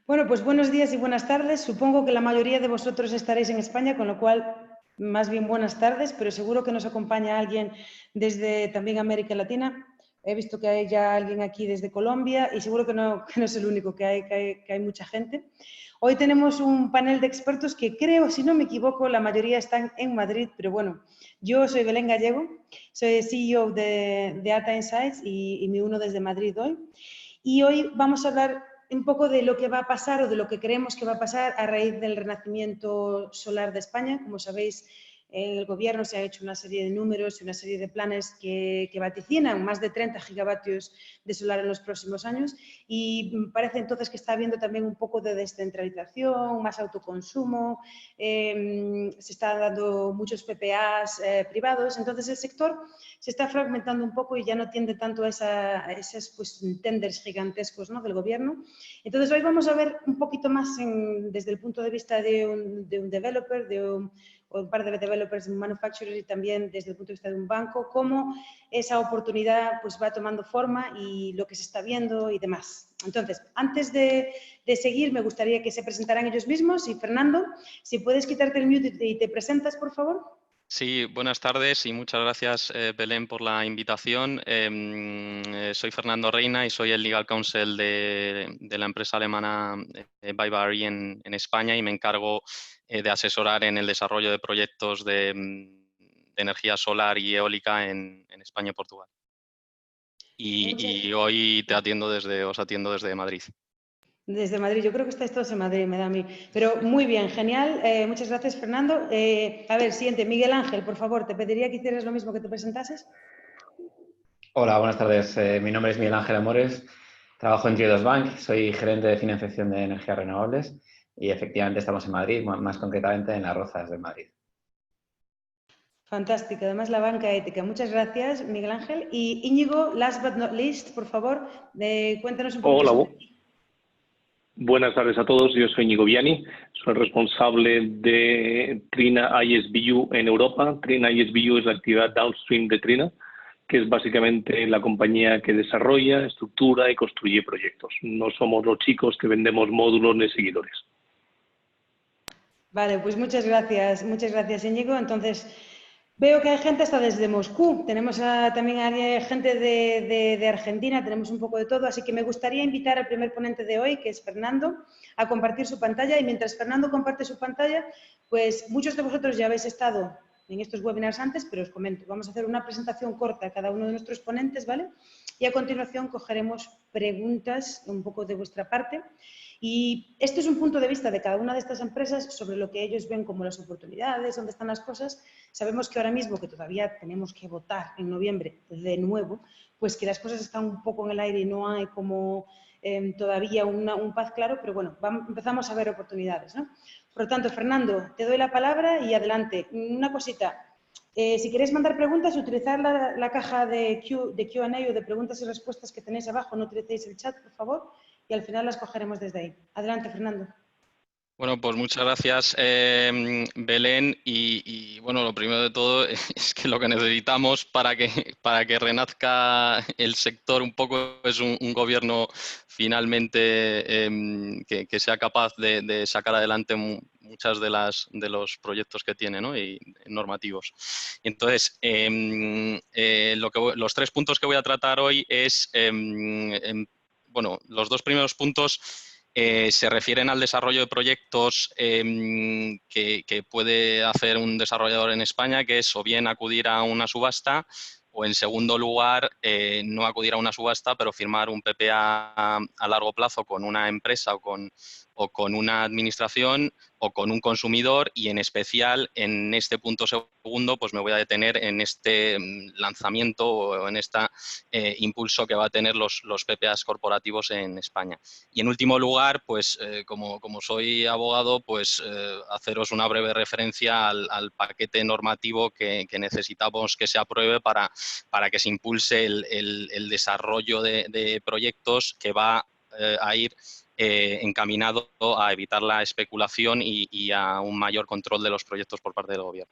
Bueno, pues buenos días y buenas tardes. Supongo que la mayoría de vosotros estaréis en España, con lo cual, más bien buenas tardes, pero seguro que nos acompaña alguien desde también América Latina. He visto que hay ya alguien aquí desde Colombia y seguro que no es el único, que hay mucha gente. Hoy tenemos un panel de expertos que creo, si no me equivoco, la mayoría están en Madrid, pero bueno, yo soy Belén Gallego, soy CEO de Data Insights y me uno desde Madrid hoy. Y hoy vamos a hablar un poco de lo que va a pasar o de lo que creemos que va a pasar a raíz del renacimiento solar de España. Como sabéis, el gobierno se ha hecho una serie de números y una serie de planes que vaticinan más de 30 gigavatios de solar en los próximos años y parece entonces que está habiendo también un poco de descentralización, más autoconsumo, se están dando muchos PPAs privados, entonces el sector se está fragmentando un poco y ya no tiende tanto a esos pues, tenders gigantescos, ¿no?, del gobierno. Entonces hoy vamos a ver un poquito más desde el punto de vista de un developer, o un par de developers, manufacturers y también desde el punto de vista de un banco, cómo esa oportunidad pues, va tomando forma y lo que se está viendo y demás. Entonces, antes de seguir, me gustaría que se presentaran ellos mismos. Y Fernando, si puedes quitarte el mute y te presentas, por favor. Sí, buenas tardes y muchas gracias, Belén, por la invitación. Soy Fernando Reina y soy el Legal Counsel de la empresa alemana BayBary en España y me encargo de asesorar en el desarrollo de proyectos de energía solar y eólica en España y Portugal. Y hoy os atiendo desde Madrid. Desde Madrid, yo creo que estáis todos en Madrid, me da a mí. Pero muy bien, genial. Muchas gracias, Fernando. A ver, siguiente, Miguel Ángel, por favor, te pediría que hicieras lo mismo, que te presentases. Hola, buenas tardes. Mi nombre es Miguel Ángel Amores. Trabajo en Triodos Bank. Soy gerente de financiación de energías renovables y efectivamente estamos en Madrid, más concretamente en Las Rozas de Madrid. Fantástico. Además, la banca ética. Muchas gracias, Miguel Ángel. Y Íñigo, last but not least, por favor, cuéntanos un poquito Hola, sobre ti. buenas tardes a todos. Yo soy Íñigo Viani, soy responsable de Trina ISBU en Europa. Trina ISBU es la actividad downstream de Trina, que es básicamente la compañía que desarrolla, estructura y construye proyectos. No somos los chicos que vendemos módulos ni seguidores. Vale, pues muchas gracias, Íñigo. Entonces, veo que hay gente hasta desde Moscú. Tenemos también hay gente de Argentina, tenemos un poco de todo. Así que me gustaría invitar al primer ponente de hoy, que es Fernando, a compartir su pantalla. Y mientras Fernando comparte su pantalla, pues muchos de vosotros ya habéis estado en estos webinars antes, pero os comento. Vamos a hacer una presentación corta a cada uno de nuestros ponentes, ¿vale? Y a continuación cogeremos preguntas un poco de vuestra parte. Y esto es un punto de vista de cada una de estas empresas sobre lo que ellos ven como las oportunidades, dónde están las cosas. Sabemos que ahora mismo, que todavía tenemos que votar en noviembre de nuevo, pues que las cosas están un poco en el aire y no hay como todavía un path claro, pero bueno, empezamos a ver oportunidades, ¿no? Por lo tanto, Fernando, te doy la palabra y adelante. Una cosita, si queréis mandar preguntas, utilizar la caja de Q&A o de preguntas y respuestas que tenéis abajo, no utilicéis el chat, por favor, y al final las cogeremos desde ahí. Adelante, Fernando. Bueno, pues muchas gracias, Belén. Y bueno, lo primero de todo es que lo que necesitamos para que renazca el sector un poco es un gobierno finalmente que sea capaz de sacar adelante muchas de los proyectos que tiene, ¿no?, y normativos. Entonces, los 3 puntos que voy a tratar hoy es, bueno, los 2 primeros puntos se refieren al desarrollo de proyectos que puede hacer un desarrollador en España, que es o bien acudir a una subasta o, en segundo lugar, no acudir a una subasta, pero firmar un PPA a largo plazo con una empresa o con una administración o con un consumidor, y en especial en este punto segundo pues me voy a detener en este lanzamiento o en este impulso que va a tener los PPAs corporativos en España. Y en último lugar, pues como soy abogado, pues haceros una breve referencia al paquete normativo que necesitamos que se apruebe para que se impulse el desarrollo de proyectos, que va a ir encaminado a evitar la especulación y a un mayor control de los proyectos por parte del gobierno.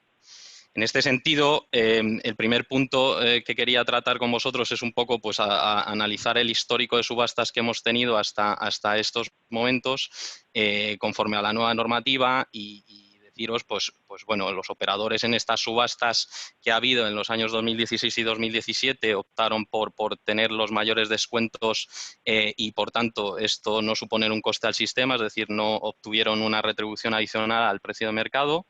En este sentido, el primer punto que quería tratar con vosotros es un poco pues, a analizar el histórico de subastas que hemos tenido hasta estos momentos conforme a la nueva normativa y deciros, pues bueno, los operadores en estas subastas que ha habido en los años 2016 y 2017 optaron por tener los mayores descuentos y, por tanto, esto no suponer un coste al sistema, es decir, no obtuvieron una retribución adicional al precio de mercado.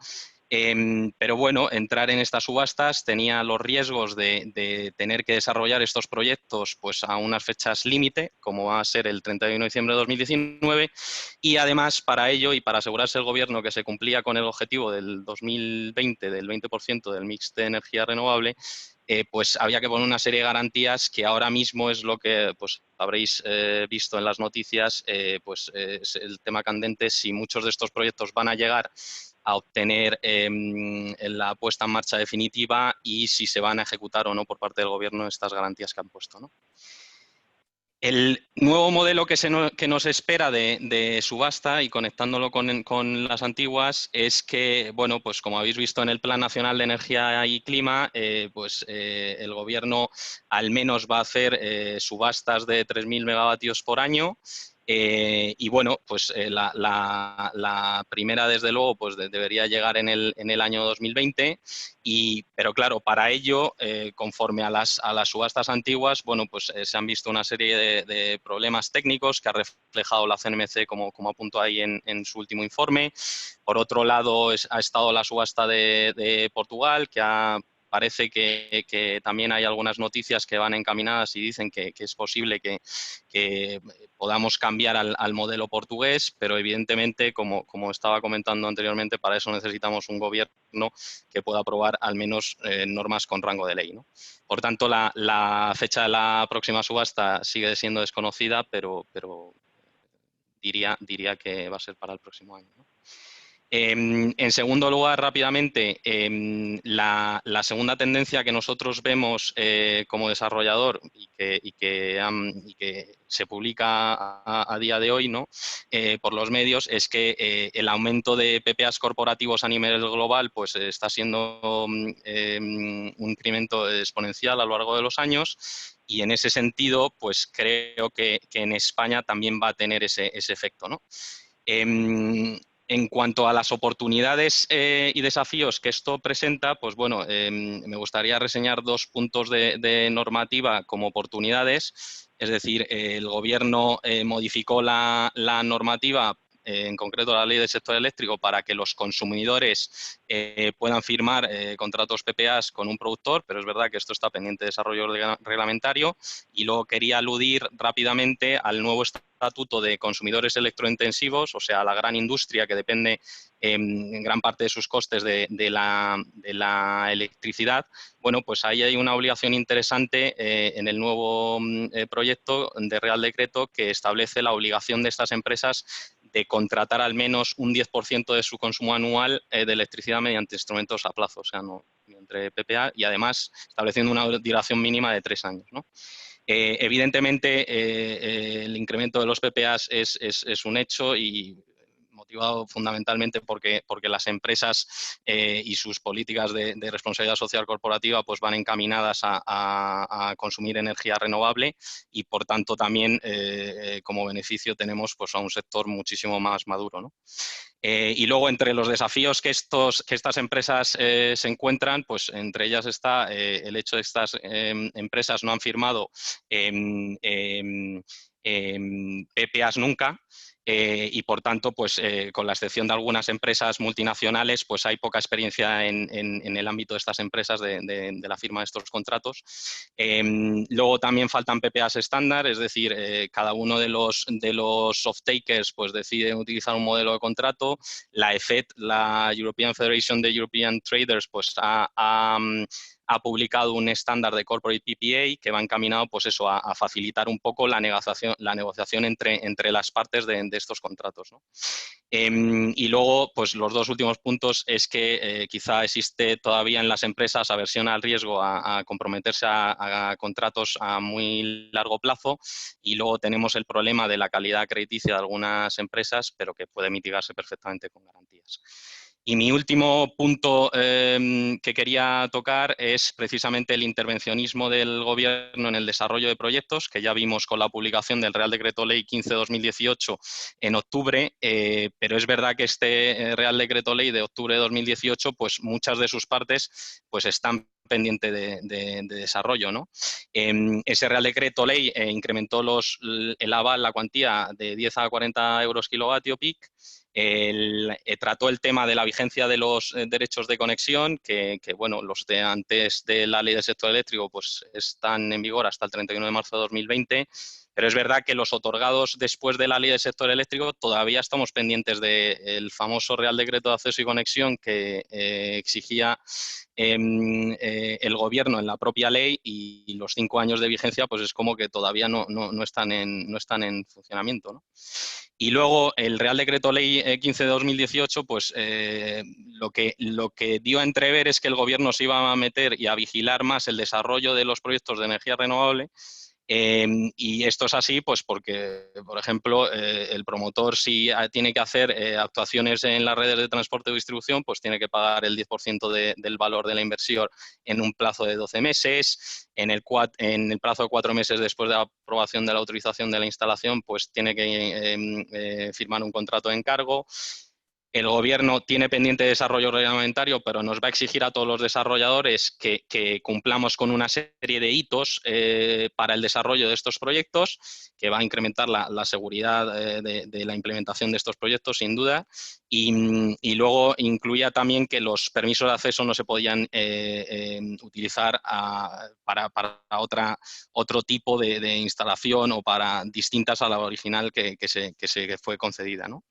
Pero bueno, entrar en estas subastas tenía los riesgos de tener que desarrollar estos proyectos pues, a unas fechas límite, como va a ser el 31 de diciembre de 2019, y además para ello y para asegurarse el Gobierno que se cumplía con el objetivo del 2020 del 20% del mix de energía renovable, pues había que poner una serie de garantías que ahora mismo es lo que pues, habréis visto en las noticias, pues es el tema candente, si muchos de estos proyectos van a llegar a obtener la puesta en marcha definitiva y si se van a ejecutar o no por parte del Gobierno estas garantías que han puesto, ¿no? El nuevo modelo que nos espera de subasta y conectándolo con las antiguas es que, bueno, pues como habéis visto en el Plan Nacional de Energía y Clima, el Gobierno al menos va a hacer subastas de 3.000 megavatios por año. Y bueno, pues la primera, desde luego, pues debería llegar en el año 2020, pero claro, para ello, conforme a las subastas antiguas, bueno, pues se han visto una serie de problemas técnicos que ha reflejado la CNMC, como apuntó ahí en su último informe. Por otro lado, ha estado la subasta de Portugal, que parece que también hay algunas noticias que van encaminadas y dicen que es posible que podamos cambiar al modelo portugués, pero evidentemente, como estaba comentando anteriormente, para eso necesitamos un Gobierno que pueda aprobar al menos normas con rango de ley, ¿no? Por tanto, la fecha de la próxima subasta sigue siendo desconocida, pero diría que va a ser para el próximo año, ¿no? En segundo lugar, rápidamente, la segunda tendencia que nosotros vemos como desarrollador y que se publica a día de hoy, ¿no? Por los medios es que el aumento de PPAs corporativos a nivel global pues, está siendo un incremento exponencial a lo largo de los años. Y en ese sentido, pues creo que en España también va a tener ese efecto, ¿no? En cuanto a las oportunidades y desafíos que esto presenta, pues bueno, me gustaría reseñar dos puntos de normativa como oportunidades. Es decir, el Gobierno modificó la normativa, en concreto la ley del sector eléctrico, para que los consumidores puedan firmar contratos PPAs con un productor, pero es verdad que esto está pendiente de desarrollo reglamentario. Y luego quería aludir rápidamente al nuevo estatuto de consumidores electrointensivos, o sea, la gran industria que depende en gran parte de sus costes de la electricidad. Bueno, pues ahí hay una obligación interesante en el nuevo proyecto de Real Decreto que establece la obligación de estas empresas de contratar al menos un 10% de su consumo anual de electricidad mediante instrumentos a plazo, o sea, no entre PPA, y además estableciendo una duración mínima de 3 años, ¿no? Evidentemente, el incremento de los PPAs es un hecho y motivado fundamentalmente porque las empresas y sus políticas de responsabilidad social corporativa pues van encaminadas a consumir energía renovable y, por tanto, también como beneficio tenemos pues, a un sector muchísimo más maduro, ¿no? Y luego, entre los desafíos que estas empresas se encuentran, pues entre ellas está el hecho de que estas empresas no han firmado PPAs nunca. Y, por tanto, pues con la excepción de algunas empresas multinacionales, pues hay poca experiencia en el ámbito de estas empresas de la firma de estos contratos. Luego también faltan PPAs estándar, es decir, cada uno de los off-takers pues decide utilizar un modelo de contrato. La EFET, la European Federation de European Traders, pues ha publicado un estándar de Corporate PPA que va encaminado pues eso, a facilitar un poco la negociación entre las partes de estos contratos, ¿no? Y luego, pues los dos últimos puntos es que quizá existe todavía en las empresas aversión al riesgo a comprometerse a contratos a muy largo plazo, y luego tenemos el problema de la calidad crediticia de algunas empresas, pero que puede mitigarse perfectamente con garantías. Y mi último punto que quería tocar es precisamente el intervencionismo del Gobierno en el desarrollo de proyectos, que ya vimos con la publicación del Real Decreto Ley 15/2018 en octubre, pero es verdad que este Real Decreto Ley de octubre de 2018, pues muchas de sus partes pues están pendiente de desarrollo, ¿no? Ese Real Decreto Ley incrementó el aval, la cuantía de 10 a 40 euros kilovatio peak. Trató el tema de la vigencia de los derechos de conexión, que bueno, los de antes de la ley del sector eléctrico pues están en vigor hasta el 31 de marzo de 2020, pero es verdad que los otorgados después de la ley del sector eléctrico todavía estamos pendientes del famoso Real Decreto de Acceso y Conexión que exigía el Gobierno en la propia ley, y los 5 años de vigencia pues es como que todavía no están en funcionamiento, ¿no? Y luego el Real Decreto Ley 15 de 2018, pues lo que dio a entrever es que el Gobierno se iba a meter y a vigilar más el desarrollo de los proyectos de energía renovable. Y esto es así pues porque, por ejemplo, el promotor, si tiene que hacer actuaciones en las redes de transporte o distribución, pues tiene que pagar el 10% del valor de la inversión en un plazo de 12 meses. En el plazo de 4 meses después de la aprobación de la autorización de la instalación, pues tiene que firmar un contrato de encargo. El Gobierno tiene pendiente desarrollo reglamentario, pero nos va a exigir a todos los desarrolladores que cumplamos con una serie de hitos para el desarrollo de estos proyectos, que va a incrementar la seguridad de la implementación de estos proyectos, sin duda. Y luego incluía también que los permisos de acceso no se podían utilizar para otro tipo de instalación o para distintas a la original que se fue concedida, ¿no?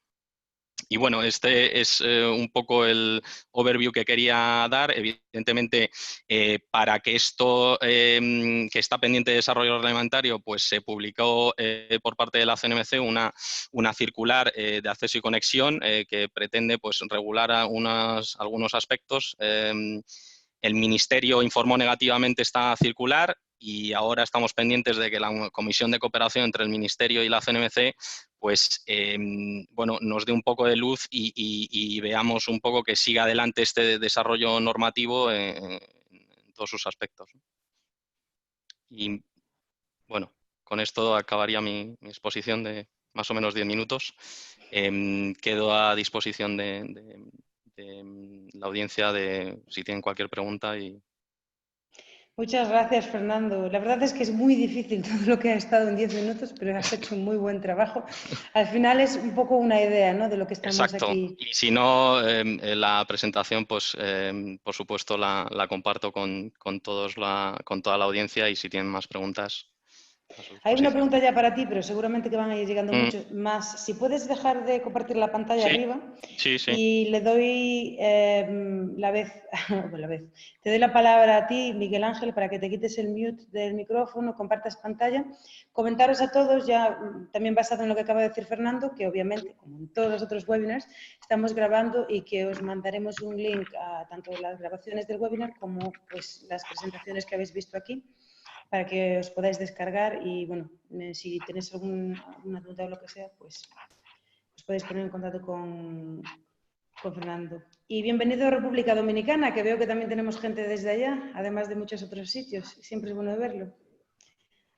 Y bueno, este es un poco el overview que quería dar. Evidentemente, para que esto que está pendiente de desarrollo reglamentario, pues se publicó por parte de la CNMC una circular de acceso y conexión que pretende pues regular algunos aspectos. El Ministerio informó negativamente esta circular y ahora estamos pendientes de que la Comisión de Cooperación entre el Ministerio y la CNMC pues bueno, nos dé un poco de luz y veamos un poco que siga adelante este desarrollo normativo en todos sus aspectos. Y bueno, con esto acabaría mi exposición de más o menos 10 minutos. Quedo a disposición de la audiencia si tienen cualquier pregunta. Muchas gracias, Fernando. La verdad es que es muy difícil todo lo que ha estado en 10 minutos, pero has hecho un muy buen trabajo. Al final es un poco una idea, ¿no?, de lo que estamos aquí. Y si no, la presentación, pues por supuesto la comparto con toda la audiencia, y si tienen más preguntas. Hay una pregunta ya para ti, pero seguramente que van a ir llegando muchos más. Si puedes dejar de compartir la pantalla arriba. Sí. Y le doy te doy la palabra a ti, Miguel Ángel, para que te quites el mute del micrófono, compartas pantalla. Comentaros a todos, ya también basado en lo que acaba de decir Fernando, que obviamente, como en todos los otros webinars, estamos grabando y que os mandaremos un link a tanto las grabaciones del webinar como pues, las presentaciones que habéis visto aquí, para que os podáis descargar y, bueno, si tenéis alguna duda o lo que sea, pues os podéis poner en contacto con Fernando. Y bienvenido a República Dominicana, que veo que también tenemos gente desde allá, además de muchos otros sitios. Siempre es bueno verlo.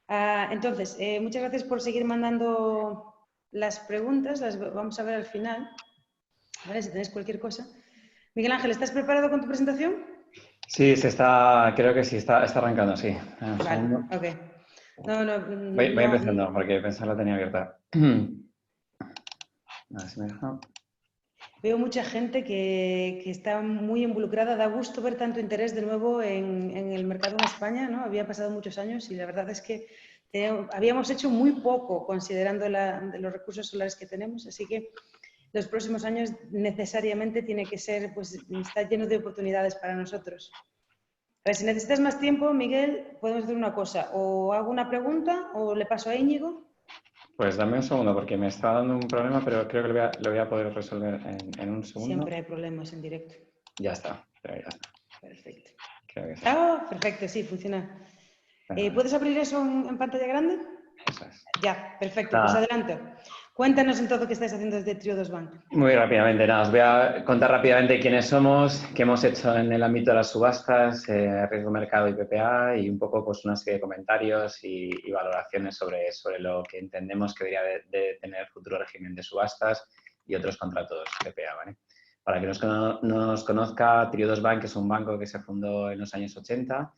Entonces, muchas gracias por seguir mandando las preguntas, las vamos a ver al final, ¿vale? Si tenéis cualquier cosa. Miguel Ángel, ¿estás preparado con tu presentación? Sí, creo que sí, está arrancando, sí. Vale, ok. Voy empezando, porque pensar la tenía abierta. A ver si me deja. Veo mucha gente que está muy involucrada. Da gusto ver tanto interés de nuevo en el mercado en España, ¿no? Había pasado muchos años y la verdad es que habíamos hecho muy poco considerando los recursos solares que tenemos, así que los próximos años necesariamente tiene que ser, pues está lleno de oportunidades para nosotros. A ver, si necesitas más tiempo, Miguel, podemos hacer una cosa. O hago una pregunta o le paso a Íñigo. Pues dame un segundo, porque me está dando un problema, pero creo que lo voy a poder resolver en un segundo. Siempre hay problemas en directo. Ya está, pero ya está. Perfecto. Creo que sí. Perfecto, sí, funciona. ¿Puedes abrir eso en pantalla grande? Eso es. Ya, perfecto, pues adelante. Cuéntanos en todo qué estáis haciendo desde Triodos Bank. Muy rápidamente, nada, os voy a contar rápidamente quiénes somos, qué hemos hecho en el ámbito de las subastas, riesgo mercado y PPA, y un poco pues una serie de comentarios y valoraciones sobre lo que entendemos que debería de tener el futuro régimen de subastas y otros contratos PPA, ¿vale? Para que nos conozca, Triodos Bank es un banco que se fundó en los años 80.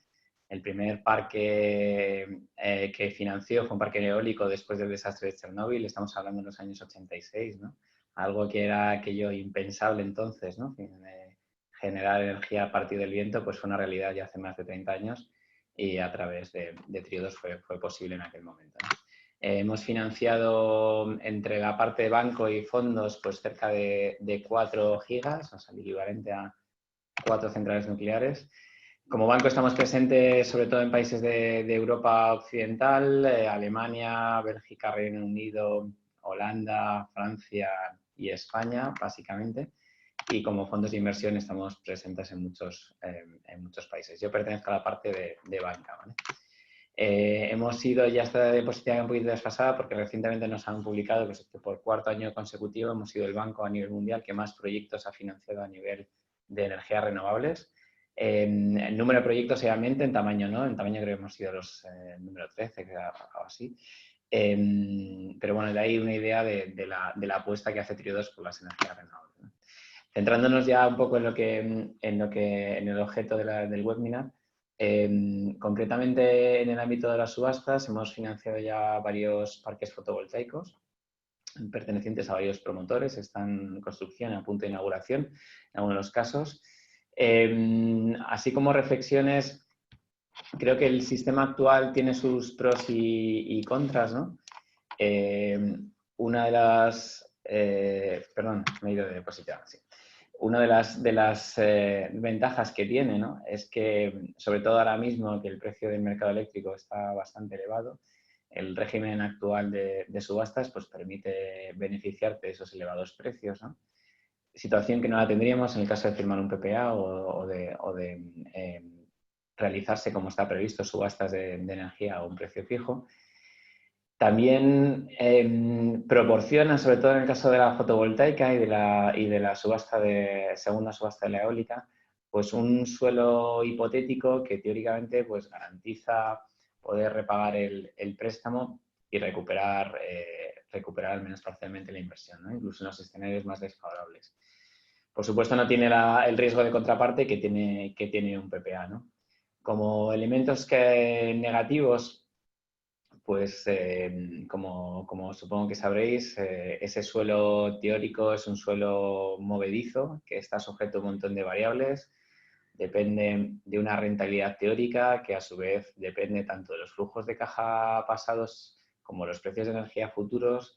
El primer parque que financió fue un parque eólico después del desastre de Chernóbil, estamos hablando de los años 86, ¿no? Algo que era aquello impensable entonces, ¿no? Generar energía a partir del viento, pues fue una realidad ya hace más de 30 años y a través de Triodos fue posible en aquel momento, ¿no? Hemos financiado entre la parte de banco y fondos pues cerca de 4 gigas, o sea, el equivalente a 4 centrales nucleares. Como banco estamos presentes sobre todo en países de Europa Occidental, Alemania, Bélgica, Reino Unido, Holanda, Francia y España, básicamente. Y como fondos de inversión estamos presentes en muchos países. Yo pertenezco a la parte de banca, ¿vale? Hemos sido, ya esta diapositiva un poquito desfasada porque recientemente nos han publicado que por cuarto año consecutivo hemos sido el banco a nivel mundial que más proyectos ha financiado a nivel de energías renovables. El número de proyectos realmente, en tamaño no, en tamaño creo que hemos sido los número 13, o así. Pero bueno, de ahí una idea de la apuesta que hace Triodos por las energías renovables, ¿no? Centrándonos ya un poco en el objeto del webinar, concretamente en el ámbito de las subastas hemos financiado ya varios parques fotovoltaicos pertenecientes a varios promotores, están en construcción, a punto de inauguración en algunos de los casos. Así como reflexiones, creo que el sistema actual tiene sus pros y contras, ¿no? Una de las... perdón, me he ido de diapositiva, sí. Una de las ventajas que tiene, ¿no? Es que, sobre todo ahora mismo, que el precio del mercado eléctrico está bastante elevado, el régimen actual de subastas pues, permite beneficiarte de esos elevados precios, ¿no? Situación que no la tendríamos en el caso de firmar un PPA o de realizarse como está previsto subastas de energía a un precio fijo. También proporciona, sobre todo en el caso de la fotovoltaica y de la segunda subasta de la eólica, pues un suelo hipotético que teóricamente pues, garantiza poder repagar el préstamo y recuperar al menos parcialmente la inversión, ¿no? Incluso en los escenarios más desfavorables. Por supuesto, no tiene el riesgo de contraparte que tiene un PPA, ¿no? Como elementos negativos, pues como supongo que sabréis, ese suelo teórico es un suelo movedizo que está sujeto a un montón de variables. Depende de una rentabilidad teórica que a su vez depende tanto de los flujos de caja pasados como los precios de energía futuros.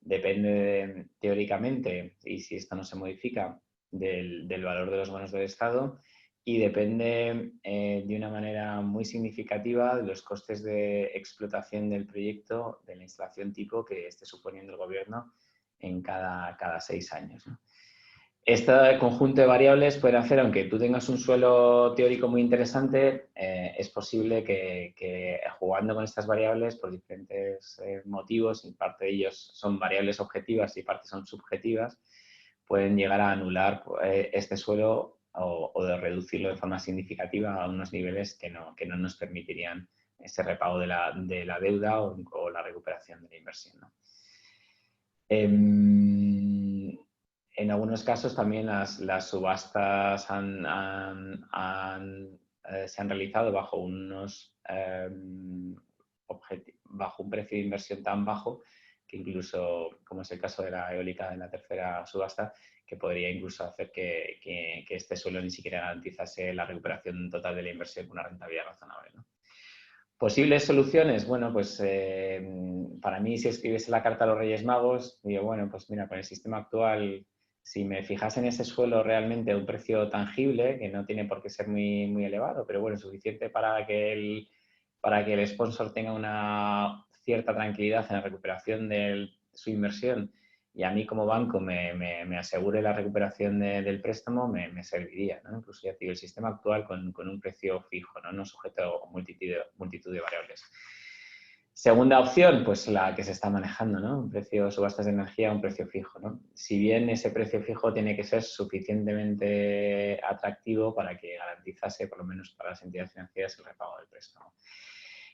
Depende teóricamente, y si esto no se modifica, del valor de los bonos del Estado. Y depende de una manera muy significativa de los costes de explotación del proyecto, de la instalación tipo que esté suponiendo el gobierno en cada 6 años, ¿no? Este conjunto de variables puede hacer, aunque tú tengas un suelo teórico muy interesante, es posible que jugando con estas variables por diferentes motivos, y parte de ellos son variables objetivas y parte son subjetivas, pueden llegar a anular este suelo o de reducirlo de forma significativa a unos niveles que no nos permitirían ese repago de la deuda o la recuperación de la inversión, ¿no? En algunos casos también las subastas se han realizado bajo bajo un precio de inversión tan bajo que incluso, como es el caso de la eólica en la tercera subasta, que podría incluso hacer que este suelo ni siquiera garantizase la recuperación total de la inversión con una rentabilidad razonable, ¿no? Posibles soluciones, bueno, pues para mí si escribiese la carta a los Reyes Magos, digo, bueno, pues mira, con el sistema actual, si me fijase en ese suelo realmente a un precio tangible, que no tiene por qué ser muy, muy elevado, pero bueno, suficiente para que el sponsor tenga una cierta tranquilidad en la recuperación de su inversión y a mí como banco me asegure la recuperación del préstamo, me serviría, ¿no? Incluso ya digo, el sistema actual con un precio fijo, no sujeto a multitud de variables. Segunda opción, pues la que se está manejando, ¿no? Un precio, subastas de energía, un precio fijo, ¿no? Si bien ese precio fijo tiene que ser suficientemente atractivo para que garantizase, por lo menos para las entidades financieras, el repago del préstamo.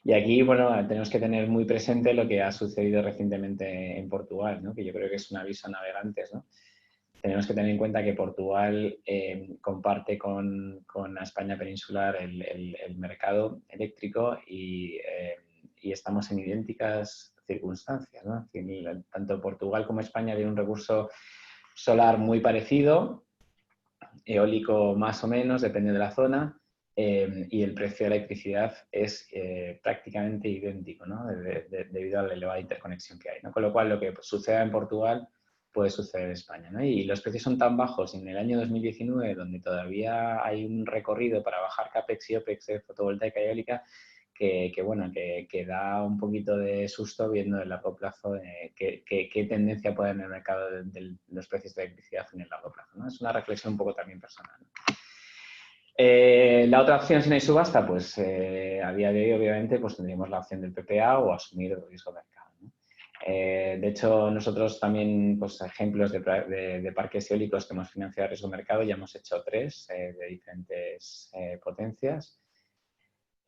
Y aquí, bueno, tenemos que tener muy presente lo que ha sucedido recientemente en Portugal, ¿no? Que yo creo que es un aviso a navegantes, ¿no? Tenemos que tener en cuenta que Portugal comparte con la España peninsular el mercado eléctrico y estamos en idénticas circunstancias, ¿no? Tanto Portugal como España tienen un recurso solar muy parecido, eólico más o menos, depende de la zona, y el precio de la electricidad es prácticamente idéntico, ¿no? Debido a la elevada interconexión que hay, ¿no? Con lo cual, lo que suceda en Portugal puede suceder en España, ¿no? Y los precios son tan bajos en el año 2019, donde todavía hay un recorrido para bajar CAPEX y OPEX de fotovoltaica y eólica, que da un poquito de susto viendo a largo plazo qué tendencia puede haber en el mercado de los precios de electricidad en el largo plazo, ¿no? Es una reflexión un poco también personal, ¿no? La otra opción, si no hay subasta, pues a día de hoy, obviamente, pues tendríamos la opción del PPA o asumir el riesgo de mercado, ¿no? De hecho, nosotros también, pues ejemplos de parques eólicos que hemos financiado a riesgo de mercado, ya hemos hecho 3 de diferentes potencias.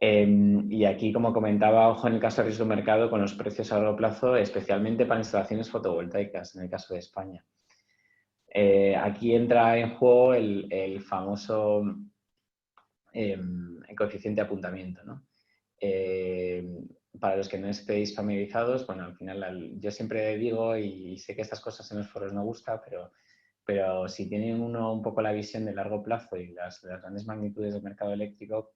Y aquí, como comentaba, ojo en el caso de riesgo de mercado con los precios a largo plazo, especialmente para instalaciones fotovoltaicas, en el caso de España. Aquí entra en juego el famoso el coeficiente de apuntamiento, ¿no? Para los que no estéis familiarizados, bueno, al final yo siempre digo, y sé que estas cosas en los foros no gustan, pero si tienen uno un poco la visión de largo plazo y las grandes magnitudes del mercado eléctrico,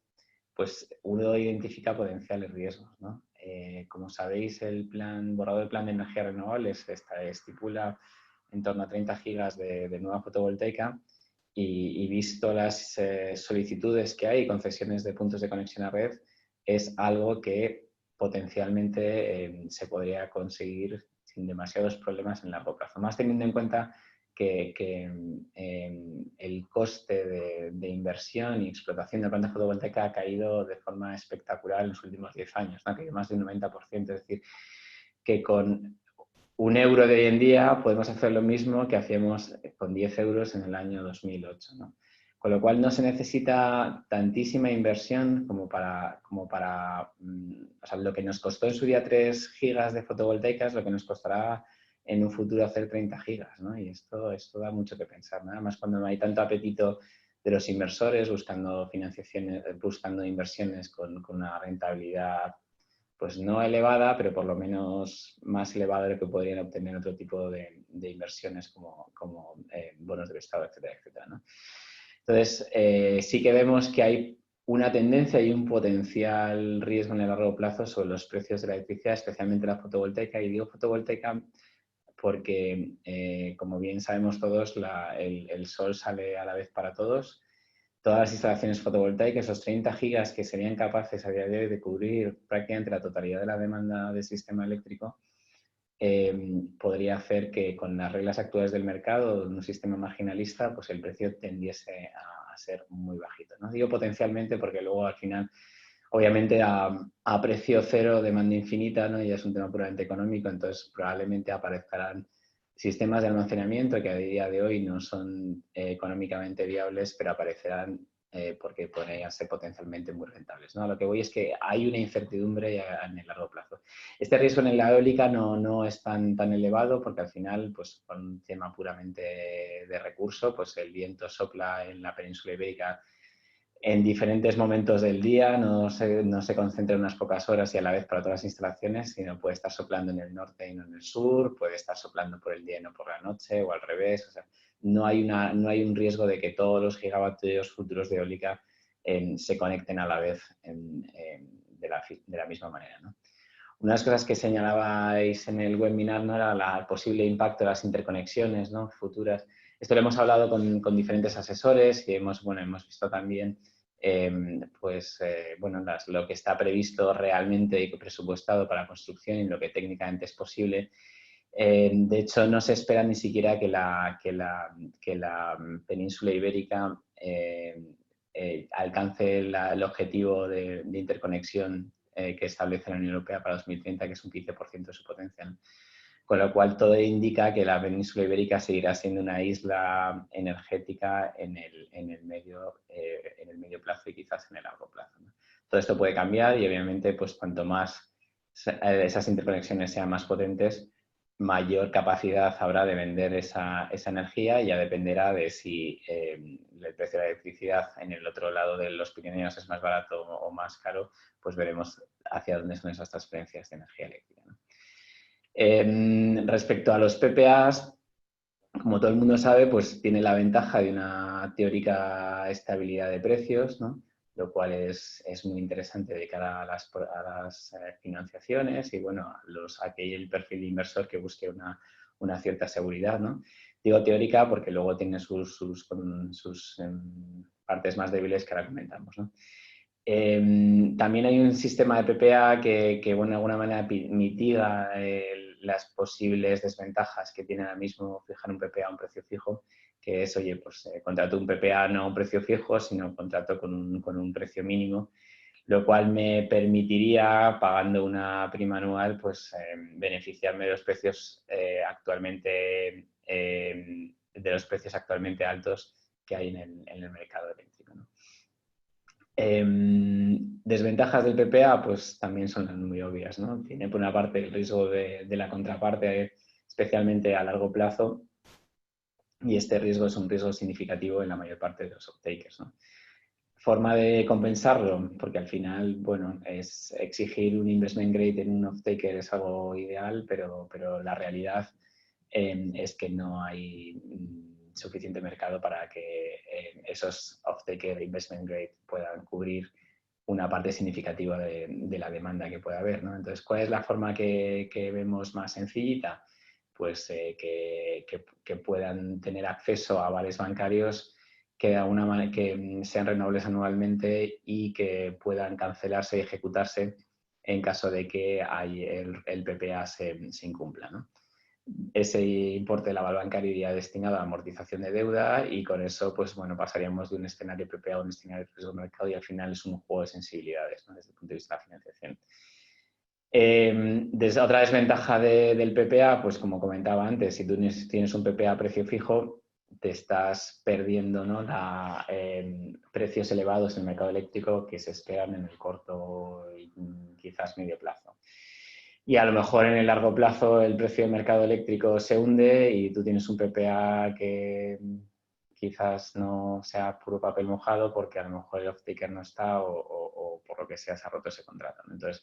pues uno identifica potenciales riesgos, ¿no? Como sabéis, el borrador del plan de energías renovables estipula en torno a 30 gigas de nueva fotovoltaica y visto las solicitudes que hay y concesiones de puntos de conexión a red, es algo que potencialmente se podría conseguir sin demasiados problemas en largo plazo. Más teniendo en cuenta que el coste de inversión y explotación de planta fotovoltaica ha caído de forma espectacular en los últimos 10 años, ¿no? Ha caído más de un 90%, es decir, que con €1 de hoy en día podemos hacer lo mismo que hacíamos con 10 euros en el año 2008, ¿no? Con lo cual no se necesita tantísima inversión como para o sea, lo que nos costó en su día 3 gigas de fotovoltaicas, lo que nos costará en un futuro hacer 30 gigas, ¿no? Y esto da mucho que pensar, ¿no? Además, cuando no hay tanto apetito de los inversores buscando financiaciones, buscando inversiones con una rentabilidad pues no elevada, pero por lo menos más elevada de lo que podrían obtener otro tipo de inversiones como bonos del Estado, etcétera, etcétera, ¿no? Entonces, sí que vemos que hay una tendencia y un potencial riesgo en el largo plazo sobre los precios de la electricidad, especialmente la fotovoltaica. Y digo fotovoltaica porque, como bien sabemos todos, el sol sale a la vez para todos. Todas las instalaciones fotovoltaicas, esos 30 gigas que serían capaces a día de hoy de cubrir prácticamente la totalidad de la demanda del sistema eléctrico, podría hacer que con las reglas actuales del mercado, en un sistema marginalista, pues el precio tendiese a ser muy bajito, ¿no? Digo potencialmente porque luego al final, obviamente a precio cero, demanda infinita, ¿no? Y es un tema puramente económico, entonces probablemente aparezcan sistemas de almacenamiento que a día de hoy no son económicamente viables, pero aparecerán porque podrían ser potencialmente muy rentables, ¿no? A lo que voy es que hay una incertidumbre en el largo plazo. Este riesgo en la eólica no es tan elevado porque al final, pues con un tema puramente de recurso, pues el viento sopla en la península ibérica en diferentes momentos del día, no se concentra en unas pocas horas y a la vez para todas las instalaciones, sino puede estar soplando en el norte y no en el sur, puede estar soplando por el día y no por la noche o al revés. O sea, no hay un riesgo de que todos los gigavatios futuros de eólica se conecten a la vez de la misma manera, ¿no? Una de las cosas que señalabais en el webinar no era el posible impacto de las interconexiones, ¿no? Futuras. Esto lo hemos hablado con diferentes asesores y hemos visto también lo que está previsto realmente y presupuestado para la construcción y lo que técnicamente es posible. De hecho, no se espera ni siquiera que la península ibérica alcance el objetivo de interconexión que establece la Unión Europea para 2030, que es un 15% de su potencial. Con lo cual, todo indica que la península ibérica seguirá siendo una isla energética en el medio plazo y quizás en el largo plazo, ¿no? Todo esto puede cambiar y, obviamente, pues cuanto más esas interconexiones sean más potentes, mayor capacidad habrá de vender esa energía, y ya dependerá de si el precio de la electricidad en el otro lado de los Pirineos es más barato o más caro, pues veremos hacia dónde son esas transferencias de energía eléctrica, ¿no? Respecto a los PPAs, como todo el mundo sabe, pues tiene la ventaja de una teórica estabilidad de precios, ¿no? Lo cual es muy interesante de cara a las financiaciones y, bueno, aquel perfil de inversor que busque una cierta seguridad, ¿no? Digo teórica porque luego tiene sus partes más débiles que ahora comentamos, ¿no? También hay un sistema de PPA que bueno, de alguna manera mitiga las posibles desventajas que tiene ahora mismo fijar un PPA a un precio fijo, que es, oye, pues contrato un PPA no a un precio fijo, sino contrato con un precio mínimo, lo cual me permitiría, pagando una prima anual, pues beneficiarme de los precios actualmente altos que hay en el mercado eléctrico, ¿no? Desventajas del PPA, pues también son muy obvias, ¿no? Tiene por una parte el riesgo de la contraparte, especialmente a largo plazo, y este riesgo es un riesgo significativo en la mayor parte de los off-takers, ¿no? Forma de compensarlo, porque al final, bueno, es exigir un investment grade en un off-taker es algo ideal, pero la realidad es que no hay suficiente mercado para que esos off-taker investment grade puedan cubrir una parte significativa de la demanda que pueda haber, ¿no? Entonces, ¿cuál es la forma que vemos más sencillita? Pues que puedan tener acceso a vales bancarios que de alguna manera que sean renovables anualmente y que puedan cancelarse y ejecutarse en caso de que el PPA se incumpla, ¿no? Ese importe del aval bancario iría destinado a amortización de deuda y con eso, pues bueno, pasaríamos de un escenario PPA a un escenario de riesgo de mercado, y al final es un juego de sensibilidades, ¿no? Desde el punto de vista de la financiación. Desde otra desventaja del PPA, pues como comentaba antes, si tú tienes un PPA a precio fijo, te estás perdiendo, ¿no? Precios elevados en el mercado eléctrico que se esperan en el corto y quizás medio plazo. Y a lo mejor en el largo plazo el precio del mercado eléctrico se hunde y tú tienes un PPA que quizás no sea puro papel mojado porque a lo mejor el off-taker no está o por lo que sea se ha roto ese contrato, ¿no? Entonces,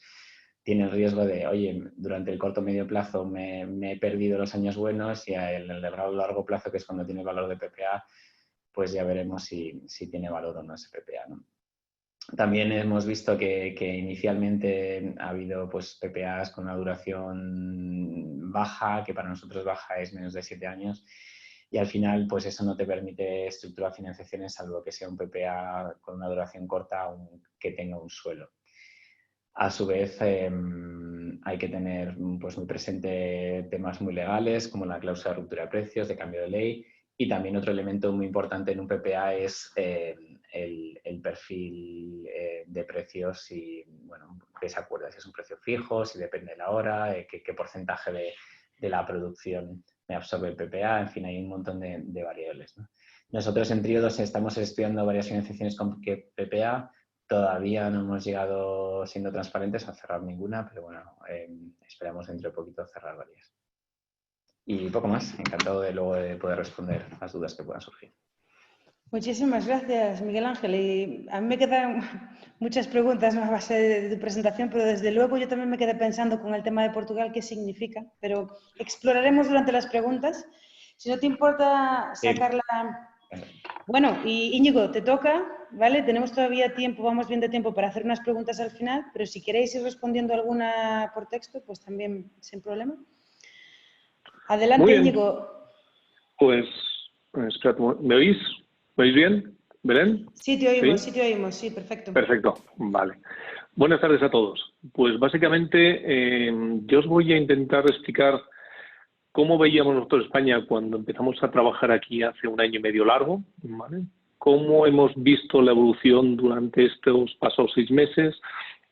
tiene el riesgo de, oye, durante el corto o medio plazo me he perdido los años buenos, y en el largo plazo, que es cuando tiene valor de PPA, pues ya veremos si tiene valor o no ese PPA, ¿no? También hemos visto que inicialmente ha habido pues, PPAs con una duración baja, que para nosotros baja es menos de 7 años, y al final pues eso no te permite estructurar financiaciones salvo que sea un PPA con una duración corta que tenga un suelo. A su vez, hay que tener pues, muy presente temas muy legales como la cláusula de ruptura de precios, de cambio de ley, y también otro elemento muy importante en un PPA es el perfil de precios, y bueno, que se acuerda si es un precio fijo, si depende de la hora, qué porcentaje de la producción me absorbe el PPA, en fin, hay un montón de variables, ¿no? Nosotros en Triodos estamos estudiando varias financiaciones con PPA. Todavía no hemos llegado, siendo transparentes, a cerrar ninguna, pero bueno, esperamos dentro de poquito cerrar varias. Y poco más, encantado de luego de poder responder las dudas que puedan surgir. Muchísimas gracias, Miguel Ángel. Y a mí me quedan muchas preguntas a base de tu presentación, pero desde luego yo también me quedé pensando con el tema de Portugal, qué significa, pero exploraremos durante las preguntas. Si no te importa sacarla... Bueno, y Íñigo, te toca, ¿vale? Tenemos todavía tiempo, vamos bien de tiempo para hacer unas preguntas al final, pero si queréis ir respondiendo alguna por texto, pues también sin problema. Adelante, Íñigo. Pues, espera, ¿me oís? ¿Me oís bien, Belén? Sí, te oímos, sí, perfecto. Perfecto, vale. Buenas tardes a todos. Pues básicamente yo os voy a intentar explicar cómo veíamos nosotros España cuando empezamos a trabajar aquí hace 1 año y medio largo, ¿vale? Cómo hemos visto la evolución durante estos pasados 6 meses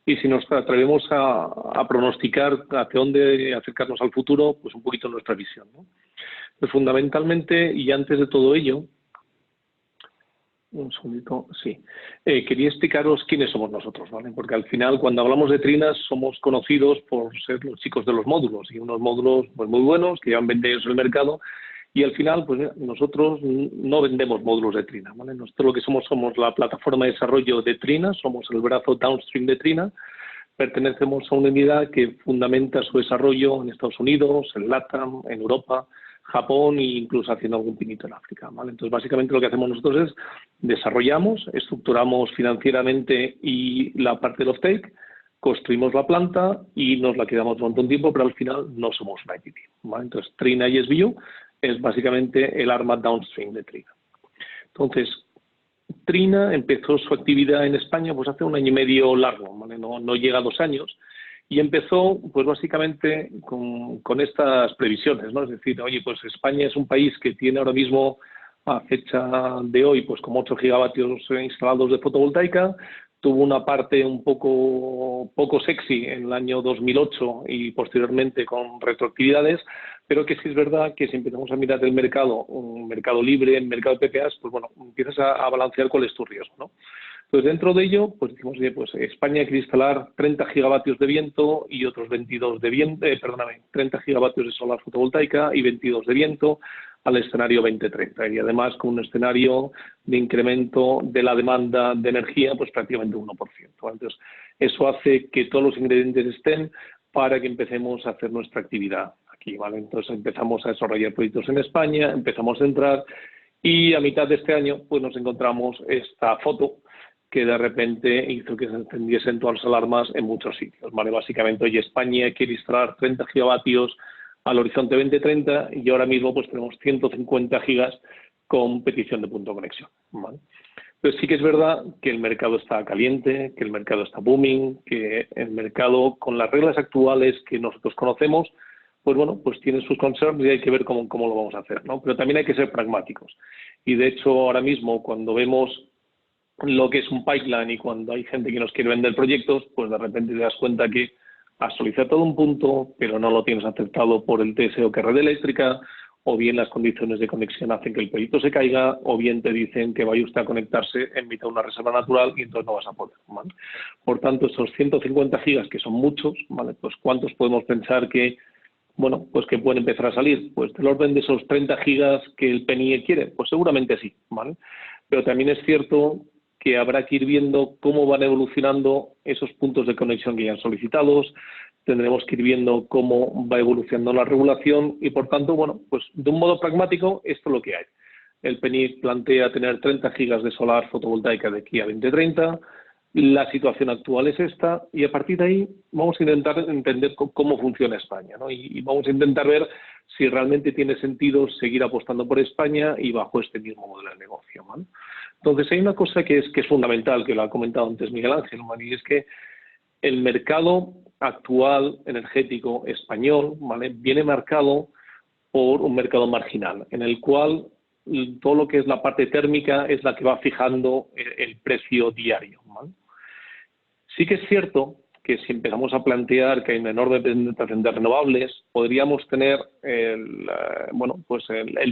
y si nos atrevemos a pronosticar hacia dónde acercarnos al futuro, pues un poquito nuestra visión, ¿no? Pues fundamentalmente, y antes de todo ello, un segundito, sí. Quería explicaros quiénes somos nosotros, ¿vale? Porque al final, cuando hablamos de Trina, somos conocidos por ser los chicos de los módulos, y unos módulos pues muy buenos, que llevan 20 años en el mercado, y al final, pues mira, nosotros no vendemos módulos de Trina, ¿vale? Nosotros lo que somos la plataforma de desarrollo de Trina, somos el brazo downstream de Trina, pertenecemos a una unidad que fundamenta su desarrollo en Estados Unidos, en LATAM, en Europa, Japón e incluso haciendo algún pinito en África, ¿vale? Entonces, básicamente lo que hacemos nosotros es desarrollamos, estructuramos financieramente y la parte del offtake, construimos la planta y nos la quedamos durante un tiempo, pero al final no somos una IPP, ¿vale? Entonces, Trina ISBU es básicamente el arma downstream de Trina. Entonces, Trina empezó su actividad en España pues hace 1 año y medio largo, ¿vale? No llega a 2 años, y empezó pues básicamente con estas previsiones, ¿no? Es decir, oye, pues España es un país que tiene ahora mismo, a fecha de hoy, pues como 8 gigavatios instalados de fotovoltaica, tuvo una parte un poco sexy en el año 2008 y posteriormente con retroactividades, pero que sí es verdad que si empezamos a mirar el mercado, un mercado libre, el mercado de PPAs, pues bueno, empiezas a balancear cuál es tu riesgo, ¿no? Pues dentro de ello, pues decimos, oye, pues España quiere instalar 30 gigavatios de viento y otros 22 de viento, 30 gigavatios de solar fotovoltaica y 22 de viento al escenario 2030. Y además con un escenario de incremento de la demanda de energía, pues prácticamente un 1%. Entonces, eso hace que todos los ingredientes estén para que empecemos a hacer nuestra actividad aquí, ¿vale? Entonces empezamos a desarrollar proyectos en España, empezamos a entrar y a mitad de este año pues nos encontramos esta foto que de repente hizo que se encendiesen todas las alarmas en muchos sitios, ¿vale? Básicamente, hoy España quiere instalar 30 gigavatios al horizonte 2030 y ahora mismo pues tenemos 150 gigas con petición de punto de conexión, ¿vale? Pero sí que es verdad que el mercado está caliente, que el mercado está booming, que el mercado, con las reglas actuales que nosotros conocemos, pues bueno, pues tiene sus concerns y hay que ver cómo lo vamos a hacer, ¿no? Pero también hay que ser pragmáticos. Y de hecho, ahora mismo, cuando vemos lo que es un pipeline y cuando hay gente que nos quiere vender proyectos, pues de repente te das cuenta que has solicitado un punto, pero no lo tienes aceptado por el TSO que es red eléctrica, o bien las condiciones de conexión hacen que el proyecto se caiga, o bien te dicen que vaya usted a conectarse en mitad de una reserva natural y entonces no vas a poder, ¿vale? Por tanto, esos 150 gigas, que son muchos, ¿vale? Pues ¿cuántos podemos pensar que, bueno, pues que pueden empezar a salir? Pues del orden de esos 30 gigas que el PNIE quiere, pues seguramente sí, ¿vale? Pero también es cierto que habrá que ir viendo cómo van evolucionando esos puntos de conexión que ya han solicitados, tendremos que ir viendo cómo va evolucionando la regulación y, por tanto, bueno, pues de un modo pragmático, esto es lo que hay. El PNIEC plantea tener 30 gigas de solar fotovoltaica de aquí a 2030, la situación actual es esta y a partir de ahí vamos a intentar entender cómo funciona España, ¿no? Y vamos a intentar ver si realmente tiene sentido seguir apostando por España y bajo este mismo modelo de negocio, ¿vale? Entonces, hay una cosa que es fundamental, que lo ha comentado antes Miguel Ángel, ¿vale? Y es que el mercado actual energético español, ¿vale?, viene marcado por un mercado marginal, en el cual todo lo que es la parte térmica es la que va fijando el precio diario, ¿vale? Sí que es cierto que si empezamos a plantear que hay una enorme penetración de renovables, podríamos tener el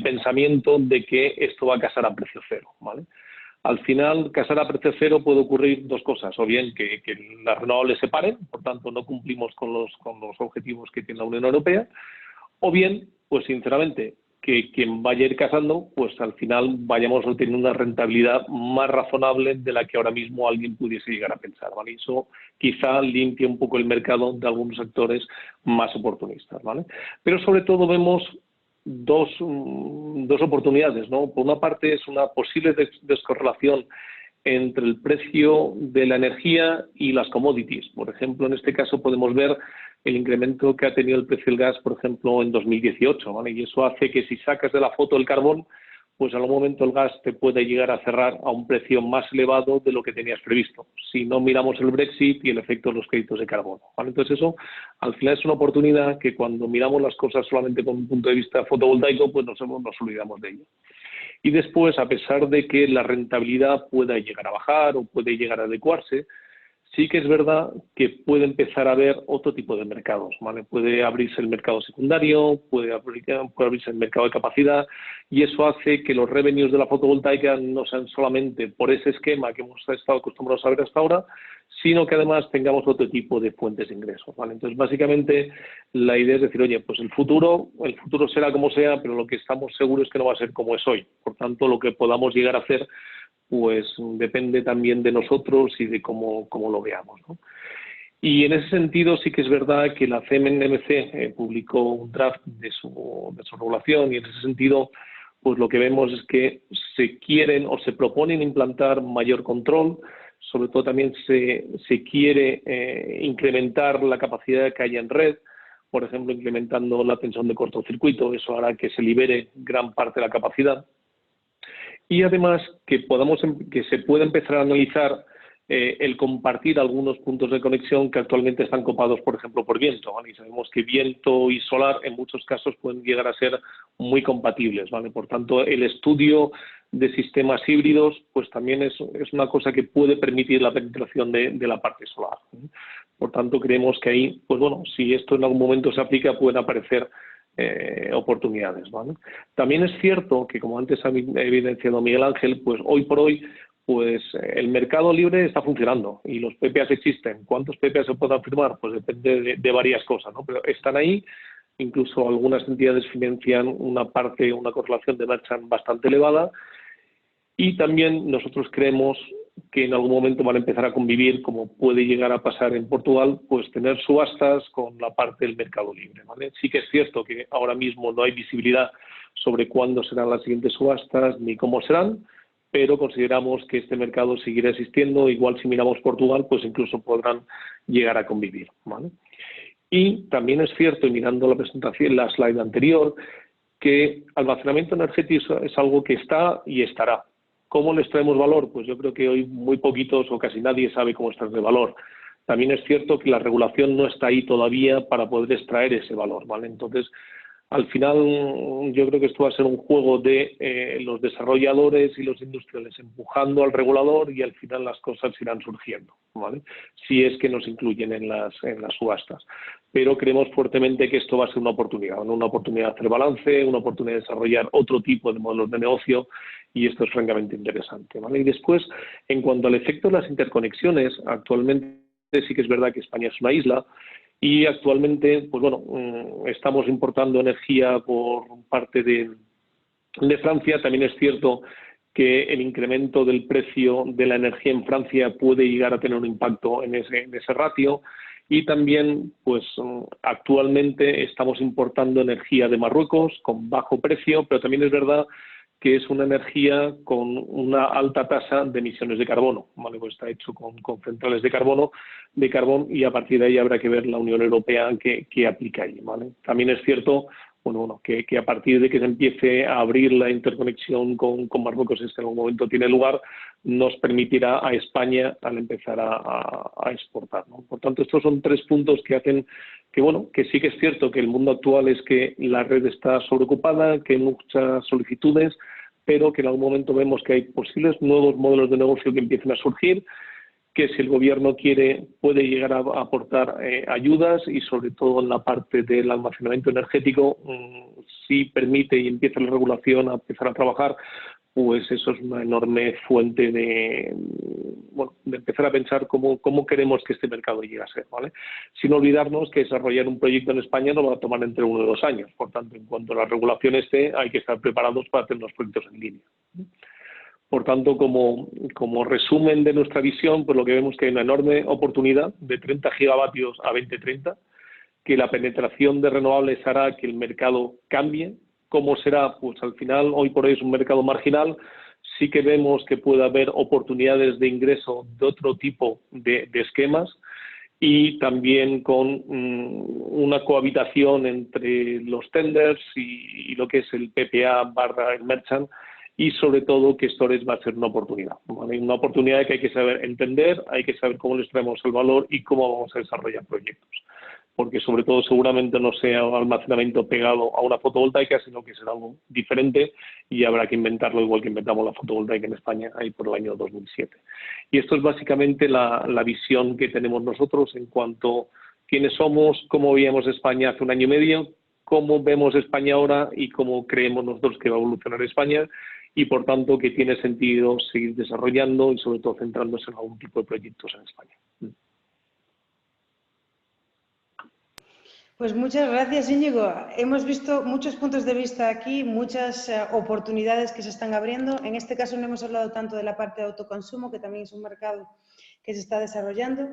pensamiento de que esto va a casar a precio cero, ¿vale? Al final, casar a precio cero puede ocurrir dos cosas, o bien que las renovables se paren, por tanto no cumplimos con los objetivos que tiene la Unión Europea, o bien, pues sinceramente, que quien vaya a ir casando, pues al final vayamos a tener una rentabilidad más razonable de la que ahora mismo alguien pudiese llegar a pensar, ¿vale? Eso quizá limpie un poco el mercado de algunos sectores más oportunistas, ¿vale? Pero sobre todo vemos dos oportunidades, ¿no? Por una parte es una posible descorrelación entre el precio de la energía y las commodities. Por ejemplo, en este caso podemos ver el incremento que ha tenido el precio del gas, por ejemplo, en 2018, ¿vale? Y eso hace que si sacas de la foto el carbón, pues al momento el gas te puede llegar a cerrar a un precio más elevado de lo que tenías previsto, si no miramos el Brexit y el efecto de los créditos de carbono, ¿vale? Entonces eso al final es una oportunidad que cuando miramos las cosas solamente con un punto de vista fotovoltaico, pues nos olvidamos de ello. Y después, a pesar de que la rentabilidad pueda llegar a bajar o puede llegar a adecuarse, sí que es verdad que puede empezar a haber otro tipo de mercados, ¿vale? Puede abrirse el mercado secundario, puede abrirse el mercado de capacidad, y eso hace que los revenues de la fotovoltaica no sean solamente por ese esquema que hemos estado acostumbrados a ver hasta ahora, sino que además tengamos otro tipo de fuentes de ingresos, ¿vale? Entonces, básicamente, la idea es decir, oye, pues el futuro será como sea, pero lo que estamos seguros es que no va a ser como es hoy. Por tanto, lo que podamos llegar a hacer pues depende también de nosotros y de cómo lo veamos, ¿no? Y en ese sentido sí que es verdad que la CNMC publicó un draft de su regulación, y en ese sentido pues lo que vemos es que se quieren o se proponen implantar mayor control. Sobre todo también se quiere incrementar la capacidad que haya en red, por ejemplo, incrementando la tensión de cortocircuito. Eso hará que se libere gran parte de la capacidad. Y además que se pueda empezar a analizar el compartir algunos puntos de conexión que actualmente están copados, por ejemplo, por viento, ¿vale? Y sabemos que viento y solar en muchos casos pueden llegar a ser muy compatibles, ¿vale? Por tanto, el estudio de sistemas híbridos pues también es una cosa que puede permitir la penetración de la parte solar, ¿eh? Por tanto, creemos que ahí, pues bueno, si esto en algún momento se aplica, pueden aparecer oportunidades, ¿vale? También es cierto que, como antes ha evidenciado Miguel Ángel, pues hoy por hoy pues el mercado libre está funcionando y los PPAs existen. ¿Cuántos PPAs se puedan firmar? Pues depende de varias cosas, ¿no? Pero están ahí, incluso algunas entidades financian una correlación de merchant bastante elevada, y también nosotros creemos que en algún momento van a empezar a convivir, como puede llegar a pasar en Portugal, pues tener subastas con la parte del mercado libre, ¿vale? Sí que es cierto que ahora mismo no hay visibilidad sobre cuándo serán las siguientes subastas ni cómo serán, pero consideramos que este mercado seguirá existiendo. Igual si miramos Portugal, pues incluso podrán llegar a convivir, ¿vale? Y también es cierto, y mirando la presentación, la slide anterior, que almacenamiento energético es algo que está y estará. ¿Cómo les traemos valor? Pues yo creo que hoy muy poquitos o casi nadie sabe cómo extraer valor. También es cierto que la regulación no está ahí todavía para poder extraer ese valor, ¿vale? Entonces, al final, yo creo que esto va a ser un juego de los desarrolladores y los industriales empujando al regulador, y al final las cosas irán surgiendo, ¿vale? Si es que nos incluyen en las subastas. Pero creemos fuertemente que esto va a ser una oportunidad, ¿no? Una oportunidad de hacer balance, una oportunidad de desarrollar otro tipo de modelos de negocio, y esto es francamente interesante, ¿vale? Y después, en cuanto al efecto de las interconexiones, actualmente sí que es verdad que España es una isla, y actualmente, pues bueno, estamos importando energía por parte de Francia. También es cierto que el incremento del precio de la energía en Francia puede llegar a tener un impacto en ese ratio. Y también, pues actualmente estamos importando energía de Marruecos con bajo precio, pero también es verdad que es una energía con una alta tasa de emisiones de carbono, ¿vale? Pues está hecho con centrales de carbón, y a partir de ahí habrá que ver la Unión Europea qué aplica ahí, ¿vale? También es cierto, que a partir de que se empiece a abrir la interconexión con Marruecos, en algún momento tiene lugar, nos permitirá a España al empezar a exportar, ¿no? Por tanto, estos son tres puntos que hacen que sí que es cierto que el mundo actual es que la red está sobreocupada, que hay muchas solicitudes, pero que en algún momento vemos que hay posibles nuevos modelos de negocio que empiecen a surgir, que si el gobierno quiere puede llegar a aportar ayudas, y sobre todo en la parte del almacenamiento energético, si permite y empieza la regulación a empezar a trabajar, pues eso es una enorme fuente de empezar a pensar cómo queremos que este mercado llegue a ser, ¿vale? Sin olvidarnos que desarrollar un proyecto en España no va a tomar entre 1 y 2 años. Por tanto, en cuanto a la regulación hay que estar preparados para hacer los proyectos en línea. Por tanto, como resumen de nuestra visión, pues lo que vemos es que hay una enorme oportunidad de 30 gigavatios a 2030, que la penetración de renovables hará que el mercado cambie. ¿Cómo será? Pues al final, hoy por hoy es un mercado marginal. Sí que vemos que puede haber oportunidades de ingreso de otro tipo de esquemas, y también con una cohabitación entre los tenders y lo que es el PPA / el merchant, y sobre todo que storage va a ser una oportunidad, ¿vale? Una oportunidad que hay que saber entender, hay que saber cómo les traemos el valor y cómo vamos a desarrollar proyectos. Porque sobre todo seguramente no sea un almacenamiento pegado a una fotovoltaica, sino que será algo diferente, y habrá que inventarlo igual que inventamos la fotovoltaica en España ahí por el año 2007. Y esto es básicamente la visión que tenemos nosotros en cuanto a quiénes somos, cómo veíamos España hace un año y medio, cómo vemos España ahora y cómo creemos nosotros que va a evolucionar España y, por tanto, que tiene sentido seguir desarrollando y, sobre todo, centrándose en algún tipo de proyectos en España. Pues muchas gracias, Íñigo. Hemos visto muchos puntos de vista aquí, muchas oportunidades que se están abriendo. En este caso no hemos hablado tanto de la parte de autoconsumo, que también es un mercado que se está desarrollando.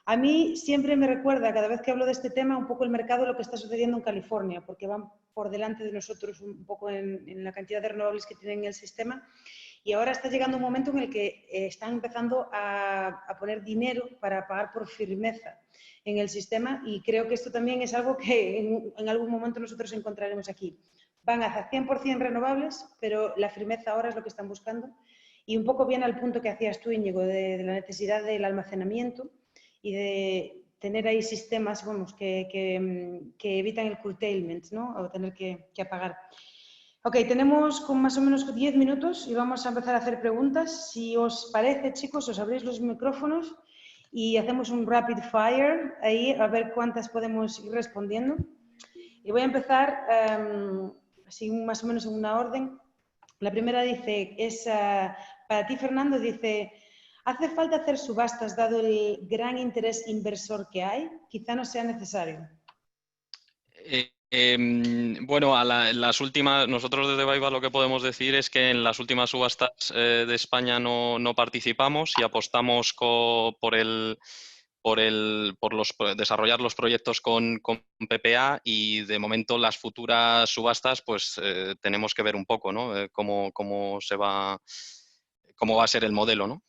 A mí siempre me recuerda, cada vez que hablo de este tema, un poco el mercado, lo que está sucediendo en California, porque van por delante de nosotros un poco en la cantidad de renovables que tienen en el sistema. Y ahora está llegando un momento en el que están empezando a poner dinero para pagar por firmeza en el sistema, y creo que esto también es algo que en algún momento nosotros encontraremos aquí. Van hacia 100% renovables, pero la firmeza ahora es lo que están buscando. Y un poco viene al punto que hacías tú, Íñigo, de la necesidad del almacenamiento y de tener ahí sistemas, vamos, que evitan el curtailment, ¿no? O tener que apagar. Ok, tenemos con más o menos 10 minutos y vamos a empezar a hacer preguntas. Si os parece, chicos, os abrís los micrófonos y hacemos un rapid fire ahí a ver cuántas podemos ir respondiendo. Y voy a empezar así más o menos en una orden. La primera dice, es para ti, Fernando, dice, ¿hace falta hacer subastas dado el gran interés inversor que hay? Quizá no sea necesario. Bueno, las últimas, nosotros desde Baiba lo que podemos decir es que en las últimas subastas de España no participamos y apostamos por desarrollar los proyectos con PPA, y de momento las futuras subastas pues tenemos que ver un poco, ¿no? Cómo va a ser el modelo, ¿no?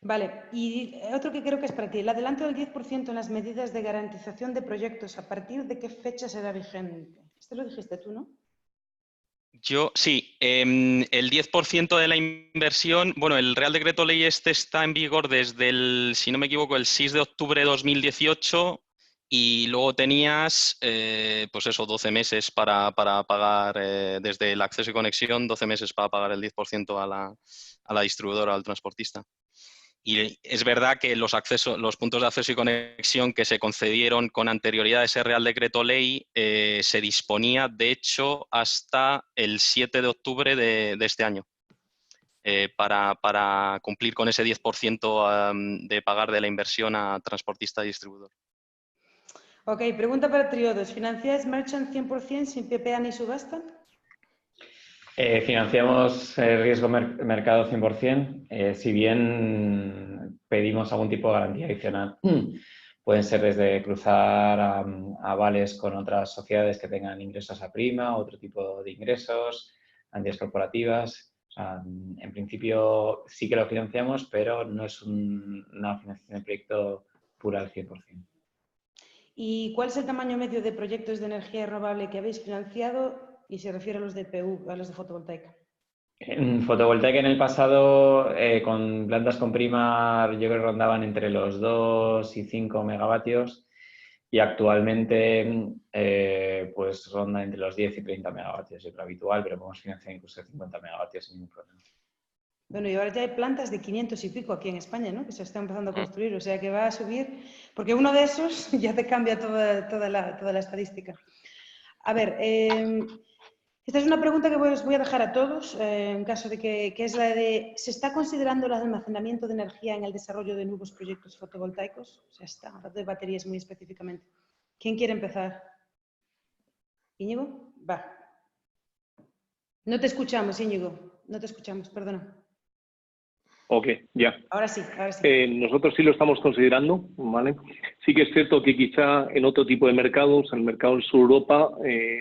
Vale, y otro que creo que es para ti, el adelanto del 10% en las medidas de garantización de proyectos, ¿a partir de qué fecha será vigente? Esto lo dijiste tú, ¿no? Yo sí, el 10% de la inversión, bueno, el Real Decreto Ley este está en vigor desde el, si no me equivoco, el 6 de octubre de 2018, y luego tenías, pues eso, 12 meses para pagar, desde el acceso y conexión, 12 meses para pagar el 10% a la distribuidora, al transportista. Y es verdad que los puntos de acceso y conexión que se concedieron con anterioridad a ese Real Decreto Ley se disponía, de hecho, hasta el 7 de octubre de este año, para cumplir con ese 10% de pagar de la inversión a transportista y distribuidor. Ok, pregunta para Triodos. ¿Financiáis Merchant 100% sin PPA ni subasta? Financiamos riesgo mercado 100%, si bien pedimos algún tipo de garantía adicional. Pueden ser desde cruzar a avales con otras sociedades que tengan ingresos a prima, otro tipo de ingresos, garantías corporativas. O sea, en principio sí que lo financiamos, pero no es una financiación de proyecto pura al 100%. ¿Y cuál es el tamaño medio de proyectos de energía renovable que habéis financiado? Y se refiere a los de PV, a los de fotovoltaica. En fotovoltaica en el pasado, con plantas con prima, yo creo que rondaban entre los 2 y 5 megavatios, y actualmente pues ronda entre los 10 y 30 megavatios. Es lo habitual, pero podemos financiar incluso 50 megavatios sin ningún problema. Bueno, y ahora ya hay plantas de 500 y pico aquí en España, ¿no? Que se están empezando a construir, o sea que va a subir, porque uno de esos ya te cambia toda la estadística. A ver, esta es una pregunta que os voy a dejar a todos, en caso de que es la de, ¿se está considerando el almacenamiento de energía en el desarrollo de nuevos proyectos fotovoltaicos? O sea, está hablando de baterías muy específicamente. ¿Quién quiere empezar? ¿Íñigo? Va. No te escuchamos, Íñigo. No te escuchamos, perdona. Ok, ya. Ahora sí, ahora sí. Nosotros sí lo estamos considerando, ¿vale? Sí que es cierto que quizá en otro tipo de mercados, el mercado en Sur Europa,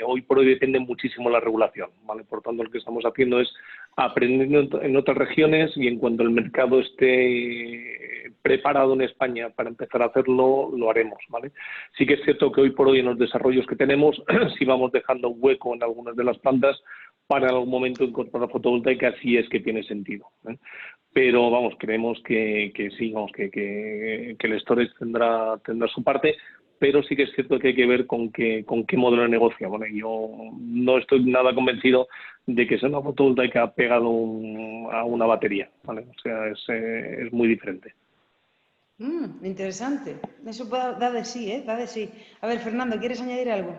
hoy por hoy depende muchísimo la regulación, ¿vale? Por tanto, lo que estamos haciendo es aprendiendo en otras regiones, y en cuanto el mercado esté preparado en España para empezar a hacerlo, lo haremos, ¿vale? Sí que es cierto que hoy por hoy en los desarrollos que tenemos, sí vamos dejando un hueco en algunas de las plantas para en algún momento incorporar fotovoltaica, si es que tiene sentido, ¿eh? Pero vamos, creemos que sí, vamos, que el storage tendrá su parte, pero sí que es cierto que hay que ver con qué modelo de negocio. Bueno, yo no estoy nada convencido de que sea una fotovoltaica pegado a una batería, ¿vale? O sea, es muy diferente. Interesante. Eso da de sí, ¿eh? Da de sí. A ver, Fernando, ¿quieres añadir algo?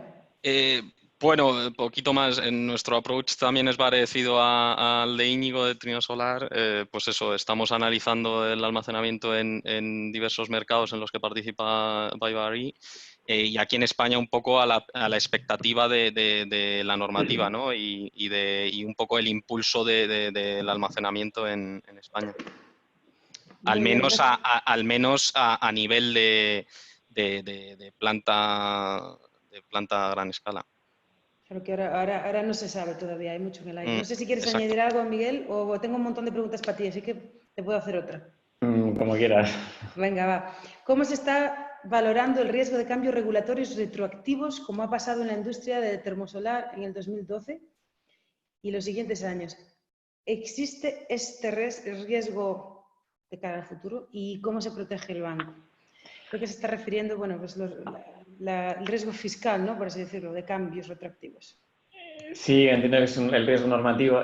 Bueno, un poquito más. En nuestro approach también es parecido al de Íñigo de Trino Solar. Pues eso, estamos analizando el almacenamiento en diversos mercados en los que participa Bybaree. Y aquí en España un poco a la expectativa de la normativa, ¿no? Y un poco el impulso del almacenamiento en España. Al menos a nivel de planta a gran escala. Claro que ahora no se sabe todavía, hay mucho en el aire. No sé si quieres Exacto. añadir algo, Miguel, o tengo un montón de preguntas para ti, así que te puedo hacer otra. Como quieras. Venga, va. ¿Cómo se está valorando el riesgo de cambios regulatorios retroactivos, como ha pasado en la industria de termosolar en el 2012 y los siguientes años? ¿Existe este riesgo de cara al futuro y cómo se protege el banco? Creo que se está refiriendo, bueno, pues el riesgo fiscal, ¿no? Por así decirlo, de cambios retroactivos. Sí, entiendo que es el riesgo normativo.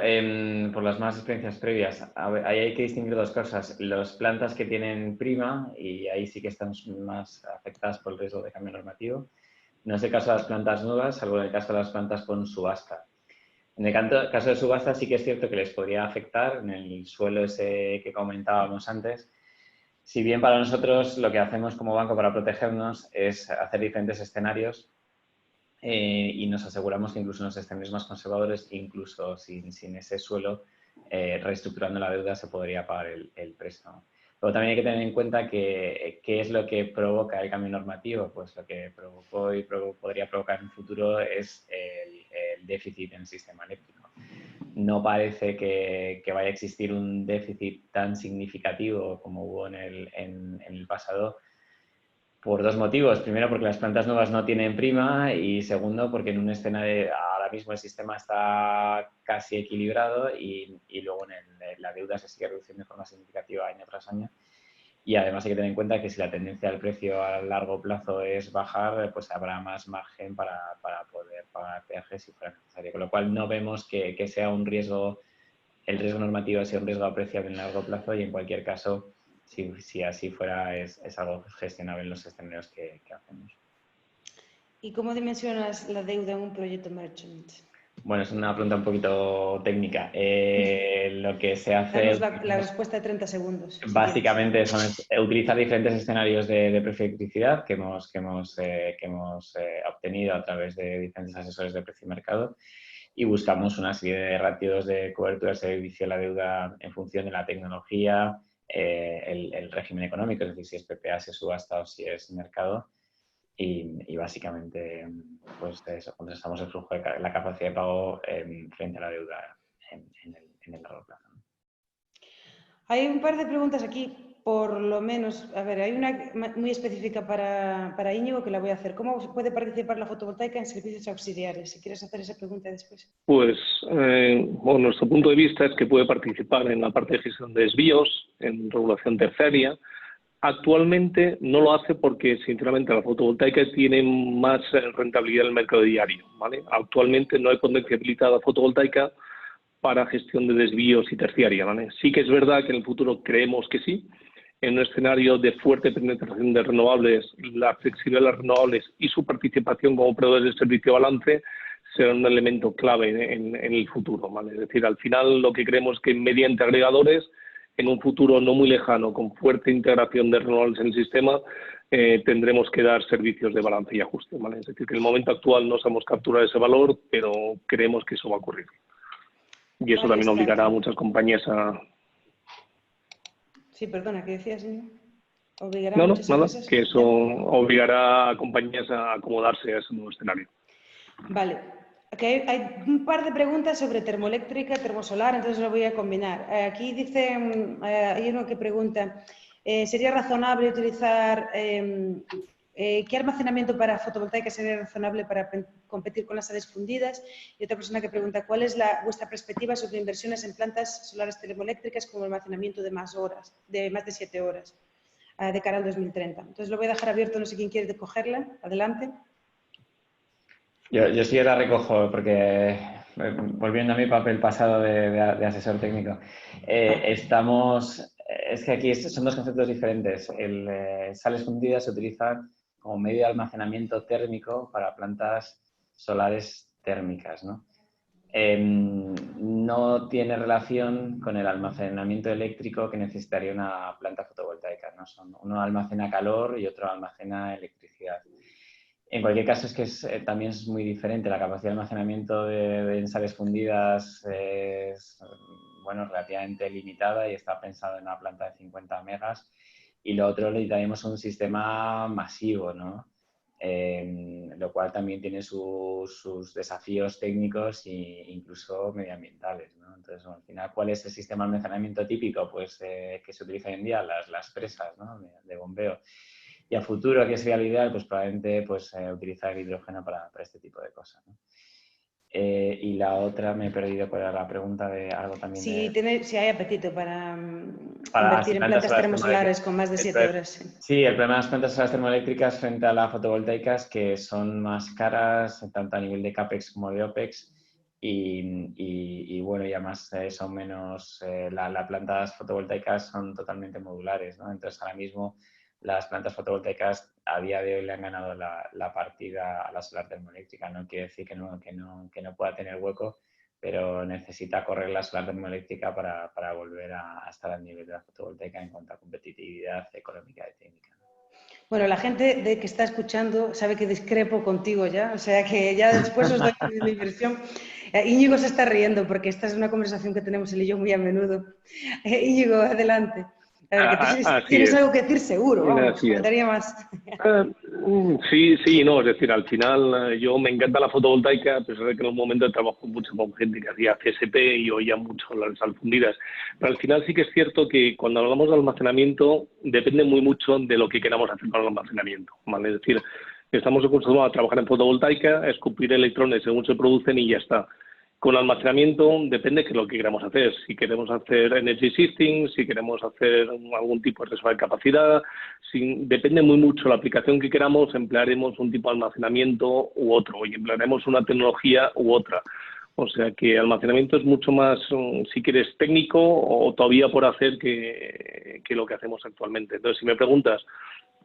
Por las más experiencias previas, ahí hay que distinguir dos cosas. Las plantas que tienen prima, y ahí sí que están más afectadas por el riesgo de cambio normativo. No es el caso de las plantas nuevas, salvo en el caso de las plantas con subasta. En el caso de subasta sí que es cierto que les podría afectar en el suelo ese que comentábamos antes. Si bien para nosotros lo que hacemos como banco para protegernos es hacer diferentes escenarios y nos aseguramos que incluso en los escenarios más conservadores, incluso sin ese suelo, reestructurando la deuda se podría pagar el préstamo. Pero también hay que tener en cuenta que qué es lo que provoca el cambio normativo. Pues lo que provocó y podría provocar en el futuro es el déficit en el sistema eléctrico. No parece que vaya a existir un déficit tan significativo como hubo en el pasado, por dos motivos. Primero, porque las plantas nuevas no tienen prima, y segundo, porque en un escenario ahora mismo el sistema está casi equilibrado y luego la deuda se sigue reduciendo de forma significativa año tras año. Y además hay que tener en cuenta que si la tendencia del precio a largo plazo es bajar, pues habrá más margen para poder pagar peajes si fuera necesario. Con lo cual no vemos que sea un riesgo, el riesgo normativo sea un riesgo apreciable en largo plazo, y en cualquier caso, si así fuera, es algo gestionable en los escenarios que hacemos. ¿Y cómo dimensionas la deuda en un proyecto merchant? Bueno, es una pregunta un poquito técnica. Lo que se hace... Danos la respuesta de 30 segundos. Básicamente son utilizar diferentes escenarios de precio de electricidad que hemos obtenido a través de diferentes asesores de precio y mercado, y buscamos una serie de ratios de cobertura de servicio a la deuda en función de la tecnología, el régimen económico, es decir, si es PPA, si es subasta o si es mercado. Y básicamente, pues eso, contrastamos el flujo de la capacidad de pago frente a la deuda en el largo plazo. Hay un par de preguntas aquí, por lo menos. A ver, hay una muy específica para Íñigo que la voy a hacer. ¿Cómo puede participar la fotovoltaica en servicios auxiliares? Si quieres hacer esa pregunta después. Pues, bueno, nuestro punto de vista es que puede participar en la parte de gestión de desvíos, en regulación terciaria. Actualmente no lo hace porque, sinceramente, la fotovoltaica tiene más rentabilidad en el mercado diario, ¿vale? Actualmente no hay potencia habilitada fotovoltaica para gestión de desvíos y terciaria, ¿vale? Sí que es verdad que en el futuro creemos que sí. En un escenario de fuerte penetración de renovables, la flexibilidad de las renovables y su participación como proveedores de servicio de balance será un elemento clave en el futuro, ¿vale? Es decir, al final lo que creemos es que mediante agregadores, en un futuro no muy lejano, con fuerte integración de renovables en el sistema, tendremos que dar servicios de balance y ajuste, ¿vale? Es decir, que en el momento actual no sabemos capturar ese valor, pero creemos que eso va a ocurrir. Y eso también obligará a muchas compañías a... Sí, perdona, ¿qué decías, señor? ¿Obligará No, muchas nada, empresas? que eso obligará a compañías a acomodarse a ese nuevo escenario. Vale. Aquí hay un par de preguntas sobre termoeléctrica, termosolar, entonces lo voy a combinar. Aquí dice, hay uno que pregunta, ¿sería razonable utilizar, qué almacenamiento para fotovoltaica sería razonable para competir con las áreas fundidas? Y otra persona que pregunta, ¿cuál es vuestra perspectiva sobre inversiones en plantas solares termoeléctricas como almacenamiento de más horas, de más de 7 horas? de cara al 2030. Entonces lo voy a dejar abierto, no sé quién quiere cogerla. Adelante. Yo sí la recojo porque, volviendo a mi papel pasado de asesor técnico, es que aquí son dos conceptos diferentes. Sales fundidas se utilizan como medio de almacenamiento térmico para plantas solares térmicas, ¿no? No tiene relación con el almacenamiento eléctrico que necesitaría una planta fotovoltaica, ¿no? Uno almacena calor y otro almacena electricidad. En cualquier caso, es que también es muy diferente. La capacidad de almacenamiento en sales fundidas es bueno, relativamente limitada y está pensado en una planta de 50 megas. Y lo otro necesitaríamos un sistema masivo, ¿no? Lo cual también tiene sus desafíos técnicos e incluso medioambientales, ¿no? Entonces, bueno, al final, ¿cuál es el sistema de almacenamiento típico? Pues que se utiliza hoy en día, las presas, ¿no? de bombeo. Y a futuro, ¿qué sería lo ideal? Pues probablemente utilizar el hidrógeno para este tipo de cosas, ¿no? Y la otra, me he perdido cuál era la pregunta de algo también si hay apetito para para invertir en plantas plantas solares termosolares termoeléctricas. con más de 7 horas. Sí. Sí, el problema de las plantas solares termoeléctricas frente a las fotovoltaicas, que son más caras, tanto a nivel de CAPEX como de OPEX, y bueno, y además son menos, las plantas fotovoltaicas son totalmente modulares, ¿no? Entonces, ahora mismo las plantas fotovoltaicas a día de hoy le han ganado la partida a la solar termoeléctrica. No quiere decir que no pueda tener hueco, pero necesita correr la solar termoeléctrica para volver a estar al nivel de la fotovoltaica en cuanto a competitividad económica y técnica. Bueno, la gente que está escuchando sabe que discrepo contigo ya, o sea que ya después os doy mi versión. Íñigo se está riendo porque esta es una conversación que tenemos él y yo muy a menudo. Íñigo, adelante. A ver, que tienes algo que decir seguro, vamos, faltaría más. Sí, no, es decir, al final yo me encanta la fotovoltaica, a pesar de que en un momento trabajo mucho con gente que hacía CSP y oía mucho las sal fundidas, pero al final sí que es cierto que cuando hablamos de almacenamiento depende muy mucho de lo que queramos hacer con el almacenamiento, ¿vale? Es decir, estamos acostumbrados a trabajar en fotovoltaica, a escupir electrones según se producen y ya está. Con almacenamiento depende de lo que queramos hacer. Si queremos hacer energy shifting, si queremos hacer algún tipo de reserva de capacidad, depende muy mucho la aplicación que queramos, emplearemos un tipo de almacenamiento u otro, y emplearemos una tecnología u otra. O sea que almacenamiento es mucho más, si quieres, técnico o todavía por hacer que lo que hacemos actualmente. Entonces, si me preguntas,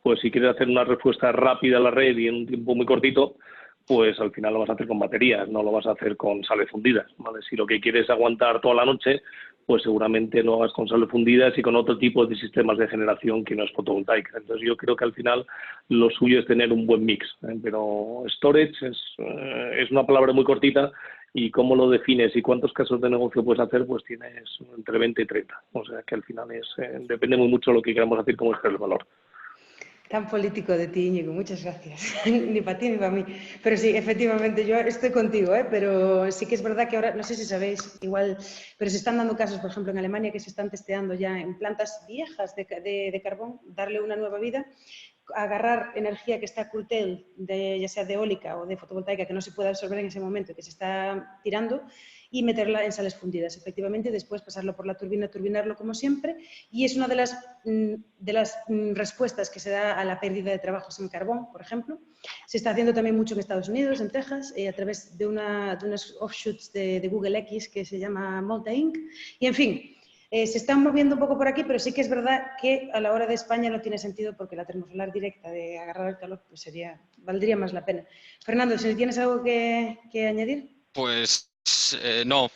pues si quieres hacer una respuesta rápida a la red y en un tiempo muy cortito, pues al final lo vas a hacer con baterías, no lo vas a hacer con sales fundidas, ¿vale? Si lo que quieres es aguantar toda la noche, pues seguramente lo hagas con sales fundidas y con otro tipo de sistemas de generación que no es fotovoltaica. Entonces yo creo que al final lo suyo es tener un buen mix, ¿eh? Pero storage es una palabra muy cortita y cómo lo defines y cuántos casos de negocio puedes hacer, pues tienes entre 20 y 30. O sea que al final depende muy mucho de lo que queramos hacer, cómo es el valor. Tan político de ti, Íñigo, muchas gracias. Ni para ti ni para mí. Pero sí, efectivamente, yo estoy contigo, pero sí que es verdad que ahora, no sé si sabéis, igual, pero se están dando casos, por ejemplo, en Alemania, que se están testeando ya en plantas viejas de carbón, darle una nueva vida, agarrar energía que está curtailed, ya sea de eólica o de fotovoltaica, que no se puede absorber en ese momento, que se está tirando, y meterla en sales fundidas, efectivamente, y después pasarlo por la turbina, turbinarlo como siempre, y es una de las respuestas que se da a la pérdida de trabajos en carbón, por ejemplo. Se está haciendo también mucho en Estados Unidos, en Texas, a través de unos offshoots de Google X que se llama Malta Inc. Y, en fin, se están moviendo un poco por aquí, pero sí que es verdad que a la hora de España no tiene sentido porque la termosolar directa de agarrar el calor pues valdría más la pena. Fernando, si tienes algo que añadir. Pues no.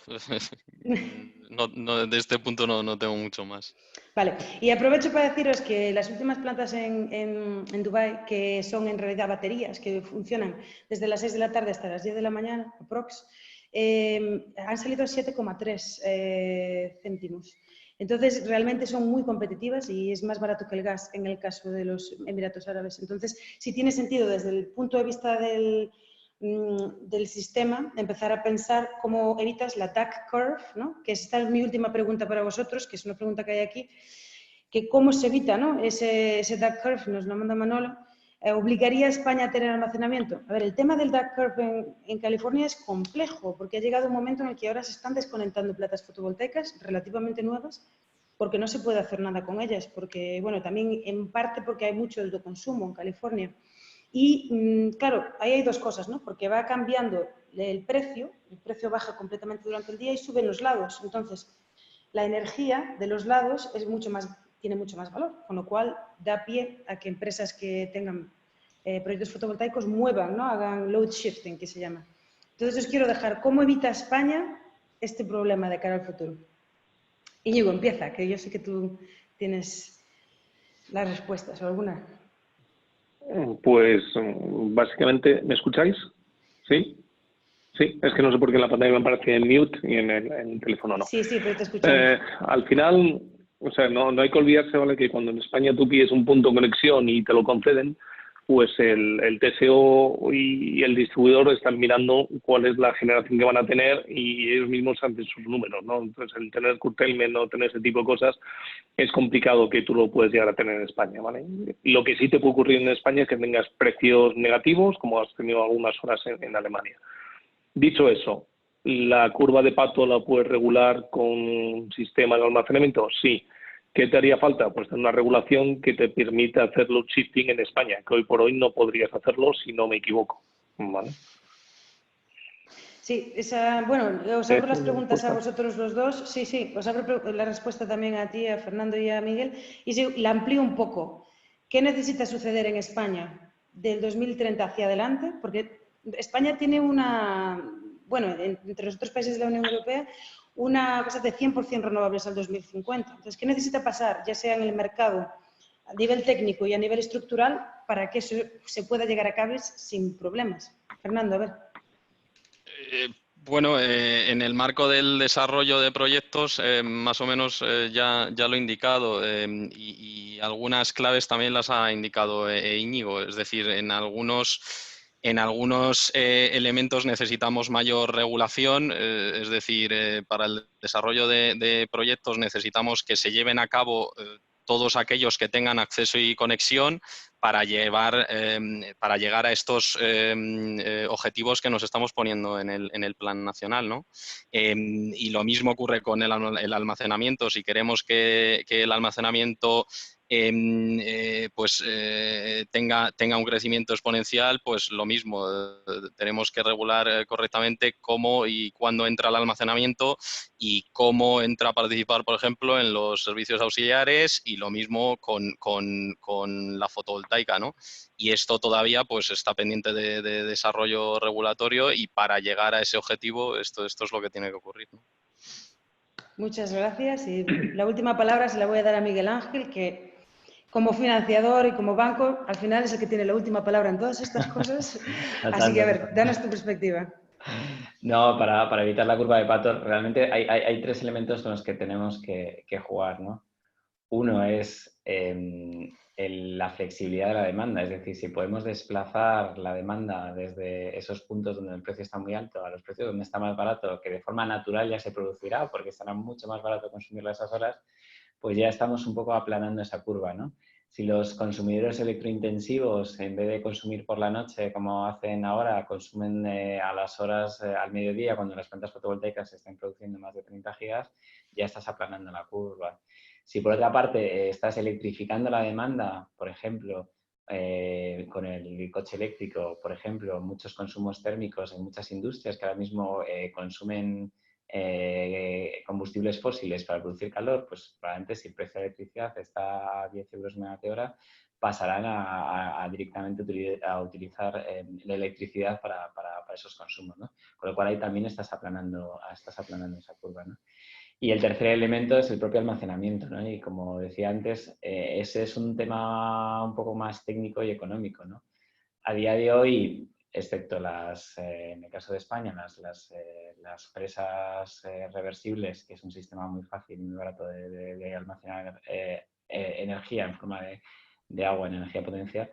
No, de este punto no tengo mucho más. Vale, y aprovecho para deciros que las últimas plantas en Dubái, que son en realidad baterías, que funcionan desde las 6 de la tarde hasta las 10 de la mañana, aprox, han salido a 7,3 céntimos. Entonces, realmente son muy competitivas y es más barato que el gas en el caso de los Emiratos Árabes. Entonces, sí tiene sentido desde el punto de vista del sistema, empezar a pensar cómo evitas la duck curve, ¿no? Que esta es mi última pregunta para vosotros, que es una pregunta que hay aquí, que cómo se evita, ¿no? ese duck curve, nos lo manda Manolo, ¿obligaría a España a tener almacenamiento? A ver, el tema del duck curve en California es complejo, porque ha llegado un momento en el que ahora se están desconectando plantas fotovoltaicas relativamente nuevas porque no se puede hacer nada con ellas, porque, bueno, también en parte porque hay mucho autoconsumo en California. Y, claro, ahí hay dos cosas, ¿no? Porque va cambiando el precio baja completamente durante el día y suben los lados. Entonces, la energía de los lados tiene mucho más valor, con lo cual da pie a que empresas que tengan proyectos fotovoltaicos muevan, ¿no? Hagan load shifting, que se llama. Entonces, os quiero dejar, ¿cómo evita España este problema de cara al futuro? Íñigo, empieza, que yo sé que tú tienes las respuestas, o alguna. Pues básicamente, ¿me escucháis? ¿Sí? Sí, es que no sé por qué en la pantalla me aparece en mute y en el teléfono no. Sí, pero te escuchamos. Al final, o sea, no hay que olvidarse, ¿vale?, que cuando en España tú pides un punto de conexión y te lo conceden, pues el TSO y el distribuidor están mirando cuál es la generación que van a tener y ellos mismos hacen sus números, ¿no? Entonces, el tener curtailment o tener ese tipo de cosas es complicado que tú lo puedes llegar a tener en España, ¿vale? Lo que sí te puede ocurrir en España es que tengas precios negativos, como has tenido algunas horas en Alemania. Dicho eso, ¿la curva de Pato la puedes regular con un sistema de almacenamiento? Sí. ¿Qué te haría falta? Pues tener una regulación que te permita hacer load shifting en España, que hoy por hoy no podrías hacerlo si no me equivoco, ¿vale? Sí, bueno, os abro las preguntas a vosotros los dos. Sí, os abro la respuesta también a ti, a Fernando y a Miguel. Y sí, la amplío un poco. ¿Qué necesita suceder en España del 2030 hacia adelante? Porque España tiene entre los otros países de la Unión Europea, una cosa de 100% renovables al 2050. Entonces, ¿qué necesita pasar, ya sea en el mercado, a nivel técnico y a nivel estructural, para que eso se pueda llegar a cabo sin problemas? Fernando, a ver. Bueno, en el marco del desarrollo de proyectos, más o menos ya lo he indicado y algunas claves también las ha indicado Íñigo. Es decir, en algunos elementos necesitamos mayor regulación, es decir, para el desarrollo de proyectos necesitamos que se lleven a cabo todos aquellos que tengan acceso y conexión para llegar a estos objetivos que nos estamos poniendo en el plan nacional, ¿no? Y lo mismo ocurre con el almacenamiento. Si queremos que el almacenamiento tenga un crecimiento exponencial, pues lo mismo, tenemos que regular correctamente cómo y cuándo entra el almacenamiento y cómo entra a participar, por ejemplo, en los servicios auxiliares, y lo mismo con la fotovoltaica, ¿no? Y esto todavía pues está pendiente de desarrollo regulatorio, y para llegar a ese objetivo esto es lo que tiene que ocurrir, ¿no? Muchas gracias. Y la última palabra se la voy a dar a Miguel Ángel, que como financiador y como banco, al final es el que tiene la última palabra en todas estas cosas. Así que, a ver, danos tu perspectiva. No, para evitar la curva de Pato, realmente hay tres elementos con los que tenemos que jugar, ¿no? Uno es la flexibilidad de la demanda, es decir, si podemos desplazar la demanda desde esos puntos donde el precio está muy alto a los precios donde está más barato, que de forma natural ya se producirá porque estará mucho más barato consumirlo a esas horas, pues ya estamos un poco aplanando esa curva, ¿no? Si los consumidores electrointensivos, en vez de consumir por la noche, como hacen ahora, consumen a las horas al mediodía, cuando las plantas fotovoltaicas se están produciendo más de 30 gigas, ya estás aplanando la curva. Si por otra parte estás electrificando la demanda, por ejemplo, con el coche eléctrico, por ejemplo, muchos consumos térmicos en muchas industrias que ahora mismo consumen combustibles fósiles para producir calor, pues probablemente si el precio de electricidad está a 10 euros megawatt-hora, pasarán a directamente a utilizar la electricidad para esos consumos, ¿no? Con lo cual ahí también estás aplanando esa curva, ¿no? Y el tercer elemento es el propio almacenamiento, ¿no? Y como decía antes, ese es un tema un poco más técnico y económico, ¿no? A día de hoy, excepto en el caso de España, las presas reversibles, que es un sistema muy fácil y muy barato de almacenar energía en forma de agua en energía potencial,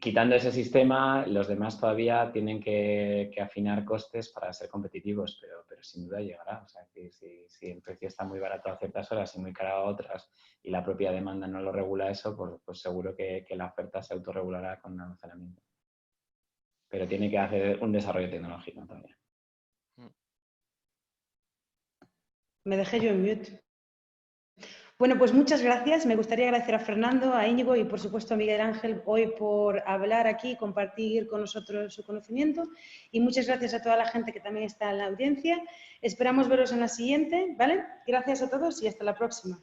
quitando ese sistema, los demás todavía tienen que afinar costes para ser competitivos, pero sin duda llegará. O sea, si el precio está muy barato a ciertas horas y muy caro a otras, y la propia demanda no lo regula eso, pues seguro que la oferta se autorregulará con el almacenamiento. Pero tiene que hacer un desarrollo tecnológico todavía. Me dejé yo en mute. Bueno, pues muchas gracias. Me gustaría agradecer a Fernando, a Íñigo y, por supuesto, a Miguel Ángel hoy por hablar aquí, compartir con nosotros su conocimiento. Y muchas gracias a toda la gente que también está en la audiencia. Esperamos veros en la siguiente, ¿vale? Gracias a todos y hasta la próxima.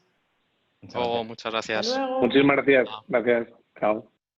Muchas gracias. Hasta luego. Muchísimas gracias. Gracias. Chao.